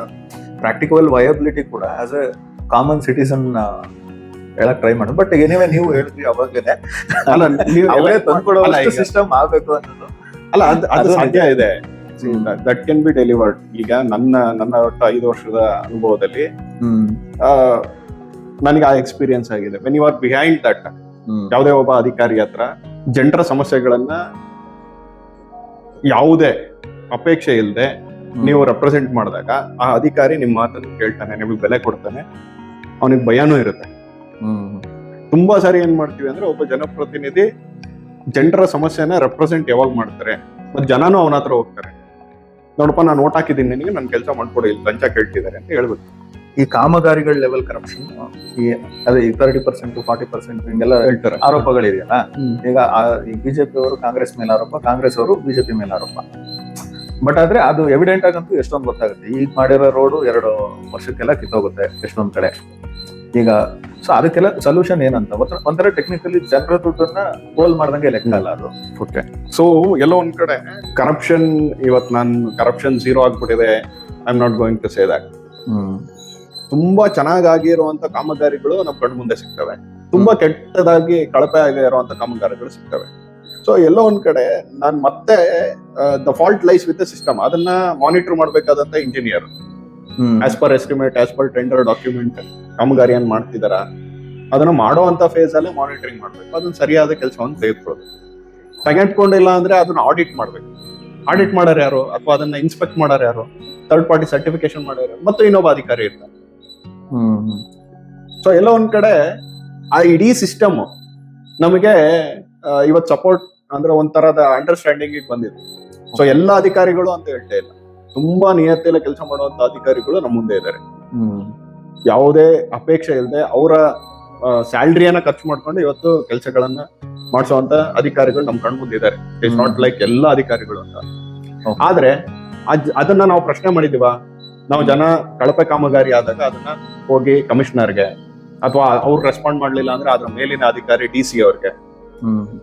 ಪ್ರಾಕ್ಟಿಕಲ್ ವಯಬಿಲಿಟಿ ಕೂಡ ಆಸ್ ಎ ಕಾಮನ್ ಸಿಟಿಸನ್ ಹೇಳಕ್ ಟ್ರೈ ಮಾಡೋದು. ಬಟ್ ಏನಿವೆ ನೀವು ಹೇಳಿದ್ರಿ ಅವಾಗಲೇ, ಅಲ್ಲ, ನೀವು ಅವರೇ ತಂದ್ಕೊಡೋ ಸಿಸ್ಟಮ್ ಆಗ್ಬೇಕು ಅನ್ನೋದು. ಅಲ್ಲ, ಅದು ಸಾಧ್ಯ ಇದೆ. That can be delivered. ಈಗ ನನ್ನ ಒಟ್ಟು 5 ವರ್ಷದ ಅನುಭವದಲ್ಲಿ ನನಗೆ ಆ ಎಕ್ಸ್ಪೀರಿಯನ್ಸ್ ಆಗಿದೆ. When you are behind that, ಯಾವುದೇ ಒಬ್ಬ ಅಧಿಕಾರಿ ಹತ್ರ ಜನರ ಸಮಸ್ಯೆಗಳನ್ನ ಯಾವುದೇ ಅಪೇಕ್ಷೆ ಇಲ್ಲದೆ ನೀವು ರೆಪ್ರೆಸೆಂಟ್ ಮಾಡಿದಾಗ, ಆ ಅಧಿಕಾರಿ ನಿಮ್ಮ ಮಾತನ್ನು ಕೇಳ್ತಾನೆ, ನಿಮಗೆ ಬೆಲೆ ಕೊಡ್ತಾನೆ, ಅವನಿಗೆ ಭಯನೂ ಇರುತ್ತೆ. ತುಂಬಾ ಸಾರಿ ಏನ್ ಮಾಡ್ತೀವಿ ಅಂದ್ರೆ, ಒಬ್ಬ ಜನಪ್ರತಿನಿಧಿ ಜನರ ಸಮಸ್ಯೆನ ರೆಪ್ರೆಸೆಂಟ್ ಯಾವಾಗ ಮಾಡ್ತಾರೆ, ಮತ್ತೆ ಜನನೂ ಅವನ ಹತ್ರ ಹೋಗ್ತಾರೆ, ನೋಡಪ್ಪ ನಾನು ಓಟ್ ಹಾಕಿದ್ದೀನಿ ನಿನಗೆ, ನನ್ ಕೆಲಸ ಮಾಡ್ಕೊಡಿ, ಇಲ್ಲಿ ಲಂಚ ಕೇಳ್ತಿದ್ದಾರೆ ಅಂತ ಹೇಳ್ಬೇಕು. ಈ ಕಾಮಗಾರಿಗಳ ಲೆವೆಲ್ ಕರಪ್ಷನ್ ಅದೇ 30% 40% ಹಿಂಗೆಲ್ಲ ಹೇಳ್ತಾರೆ, ಆರೋಪಗಳಿದೆಯಲ್ಲ. ಈಗ ಬಿಜೆಪಿ ಅವರು ಕಾಂಗ್ರೆಸ್ ಮೇಲೆ ಆರೋಪ, ಕಾಂಗ್ರೆಸ್ ಅವರು ಬಿಜೆಪಿ ಮೇಲೆ ಆರೋಪ. ಬಟ್ ಆದ್ರೆ ಅದು ಎವಿಡೆಂಟ್ ಆಗಂತೂ ಎಷ್ಟೊಂದು ಗೊತ್ತಾಗುತ್ತೆ. ಈಗ ಮಾಡಿರೋ ರೋಡು 2 ವರ್ಷಕ್ಕೆಲ್ಲ ಕಿತ್ತೋಗುತ್ತೆ ಎಷ್ಟೊಂದ್ ಕಡೆ. ಈಗ ಸೊ ಅದಕ್ಕೆಲ್ಲ ಸೊಲ್ಯೂಷನ್ ಏನಂತ ಒಂಥರ ಟೆಕ್ನಿಕಲಿ ಜನರ ದುಡ್ಡನ್ನ ಹೋಲ್ ಮಾಡ್ದಂಗೆ ಲೆಕ್ಕ ಅಲ್ಲ ಅದು. ಓಕೆ, ಸೊ ಎಲ್ಲೋ ಒಂದ್ ಕಡೆ ಕರಪ್ಷನ್, ಇವತ್ತು ನಾನು ಕರಪ್ಷನ್ 0 ಆಗ್ಬಿಟ್ಟಿದೆ, I am not going to say that. ತುಂಬಾ ಚೆನ್ನಾಗಿರುವಂತ ಕಾಮಗಾರಿಗಳು ನಮ್ ಕಣ್ಣು ಮುಂದೆ ಸಿಗ್ತವೆ, ತುಂಬಾ ಕೆಟ್ಟದಾಗಿ ಕಳಪೆ ಆಗಿರುವಂತ ಕಾಮಗಾರಿಗಳು ಸಿಗ್ತವೆ. ಸೊ ಎಲ್ಲೋ ಒಂದ್ ಕಡೆ ನಾನ್ ಮತ್ತೆ the fault lies with the system, ಅದನ್ನ ಮಾನಿಟರ್ ಮಾಡ್ಬೇಕಾದಂತ engineer as per estimate, as per tender document ಕಾಮಗಾರಿ ಏನ್ ಮಾಡ್ತಿದಾರ, ಅದನ್ನ ಮಾಡುವಂತ ಫೇಸ್ ಅಲ್ಲೇ ಮಾನಿಟರಿಂಗ್ ಮಾಡ್ಬೇಕು. ಅದನ್ನ ಸರಿಯಾದ ಕೆಲಸವನ್ನು ತೆಗೆದುಕೊಂಡಿಲ್ಲ ಅಂದ್ರೆ ಅದನ್ನ ಆಡಿಟ್ ಮಾಡ್ಬೇಕು. ಆಡಿಟ್ ಮಾಡೋರು ಯಾರು, ಅಥವಾ ಅದನ್ನ ಇನ್ಸ್ಪೆಕ್ಟ್ ಮಾಡೋರು ಯಾರು, ಥರ್ಡ್ ಪಾರ್ಟಿ ಸರ್ಟಿಫಿಕೇಶನ್ ಮಾಡೋರು, ಮತ್ತು ಇನ್ನೊಬ್ಬ ಅಧಿಕಾರಿ ಇರ್ತಾರೆ. ಸೊ ಎಲ್ಲ ಒಂದ್ ಕಡೆ ಆ ಇಡೀ ಸಿಸ್ಟಮ್ ನಮಗೆ ಇವತ್ತು ಸಪೋರ್ಟ್ ಅಂದ್ರೆ ಒಂಥರದ ಅಂಡರ್ಸ್ಟ್ಯಾಂಡಿಂಗ್ ಬಂದಿದೆ. ಸೊ ಎಲ್ಲಾ ಅಧಿಕಾರಿಗಳು ಅಂತ ಹೇಳ್ತಾ ಇಲ್ಲ, ತುಂಬಾ ನಿಯತ್ತೆಲ್ಲ ಕೆಲಸ ಮಾಡುವಂತ ಅಧಿಕಾರಿಗಳು ನಮ್ಮ ಮುಂದೆ ಇದ್ದಾರೆ. ಯಾವುದೇ ಅಪೇಕ್ಷೆ ಇಲ್ಲದೆ ಅವರ ಸ್ಯಾಲ್ರಿಯನ್ನ ಖರ್ಚು ಮಾಡ್ಕೊಂಡು ಇವತ್ತು ಕೆಲಸಗಳನ್ನ ಮಾಡಿಸುವಂತ ಅಧಿಕಾರಿಗಳು ನಮ್ ಕಣ್ ಮುಂದೆ ಇದ್ದಾರೆ. ಇಟ್ಸ್ ನಾಟ್ ಲೈಕ್ ಎಲ್ಲಾ ಅಧಿಕಾರಿಗಳು ಅಂತ. ಆದ್ರೆ ಅದನ್ನ ನಾವು ಪ್ರಶ್ನೆ ಮಾಡಿದೀವ? ನಾವು ಜನ ಕಳಪೆ ಕಾಮಗಾರಿ ಆದಾಗ ಅದನ್ನ ಹೋಗಿ ಕಮಿಷನರ್ಗೆ, ಅಥವಾ ಅವ್ರು ರೆಸ್ಪಾಂಡ್ ಮಾಡ್ಲಿಲ್ಲ ಅಂದ್ರೆ ಅದ್ರ ಮೇಲಿನ ಅಧಿಕಾರಿ DC ಅವ್ರಿಗೆ,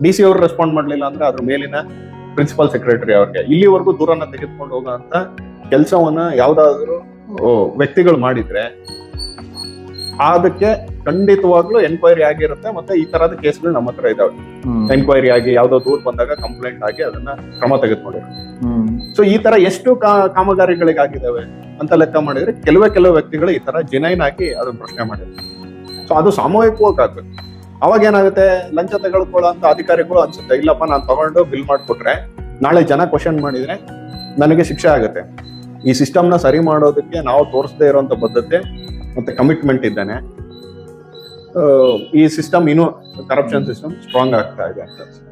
DC ಅವ್ರು ರೆಸ್ಪಾಂಡ್ ಮಾಡ್ಲಿಲ್ಲ ಅಂದ್ರೆ ಅದ್ರ ಮೇಲಿನ ಪ್ರಿನ್ಸಿಪಲ್ ಸೆಕ್ರೆಟರಿ ಅವ್ರಿಗೆ, ಇಲ್ಲಿವರೆಗೂ ದೂರನ್ನ ತೆಗೆದುಕೊಂಡು ಹೋಗುವಂತ ಕೆಲಸವನ್ನ ಯಾವ್ದಾದ್ರು ವ್ಯಕ್ತಿಗಳು ಮಾಡಿದ್ರೆ ಅದಕ್ಕೆ ಖಂಡಿತವಾಗ್ಲೂ ಎನ್ಕ್ವೈರಿ ಆಗಿರುತ್ತೆ. ಮತ್ತೆ ಈ ತರದ ಕೇಸ್ಗಳು ನಮ್ಮ ಹತ್ರ ಇದಾವೆ. ಎನ್ಕ್ವೈರಿ ಆಗಿ ಯಾವ್ದೋ ದೂರ ಬಂದಾಗ ಕಂಪ್ಲೇಂಟ್ ಆಗಿ ಅದನ್ನ ಕ್ರಮ ತೆಗೆದುಕೊಂಡಿರುತ್ತೆ. ಸೊ ಈ ತರ ಎಷ್ಟು ಕಾಮಗಾರಿಗಳಿಗಾಗಿದ್ದಾವೆ ಅಂತ ಲೆಕ್ಕ ಮಾಡಿದ್ರೆ ಕೆಲವೇ ವ್ಯಕ್ತಿಗಳು ಈ ತರ ಜೆನೈನ್ ಆಗಿ ಅದನ್ನ ಪ್ರಶ್ನೆ ಮಾಡಿದ್ರು. ಸೊ ಅದು ಸಾಮೂಹಿಕವಾಗಿ ಆಗ್ಬೇಕು. ಅವಾಗ ಏನಾಗುತ್ತೆ, ಲಂಚ ತೆಗೆದುಕೊಳ್ಳೋ ಅಂತ ಅಧಿಕಾರಿಗಳು ಅನ್ಸುತ್ತೆ, ಇಲ್ಲಪ್ಪ ನಾನು ತಗೊಂಡು ಬಿಲ್ ಮಾಡ್ಕೊಟ್ರೆ ನಾಳೆ ಜನ ಕ್ವಶನ್ ಮಾಡಿದ್ರೆ ನನಗೆ ಶಿಕ್ಷೆ ಆಗುತ್ತೆ. ಈ ಸಿಸ್ಟಮ್ನ ಸರಿ ಮಾಡೋದಕ್ಕೆ ನಾವು ತೋರಿಸದೇ ಇರುವಂತ ಬದ್ಧತೆ ಮತ್ತೆ ಕಮಿಟ್ಮೆಂಟ್ ಇದ್ದಾನೆ. ಈ ಸಿಸ್ಟಮ್ ಇನ್ನೂ ಕರಪ್ಷನ್ ಸಿಸ್ಟಮ್ ಸ್ಟ್ರಾಂಗ್ ಆಗ್ತಾ ಇದೆ ಅಂತ ಅನ್ಸುತ್ತೆ.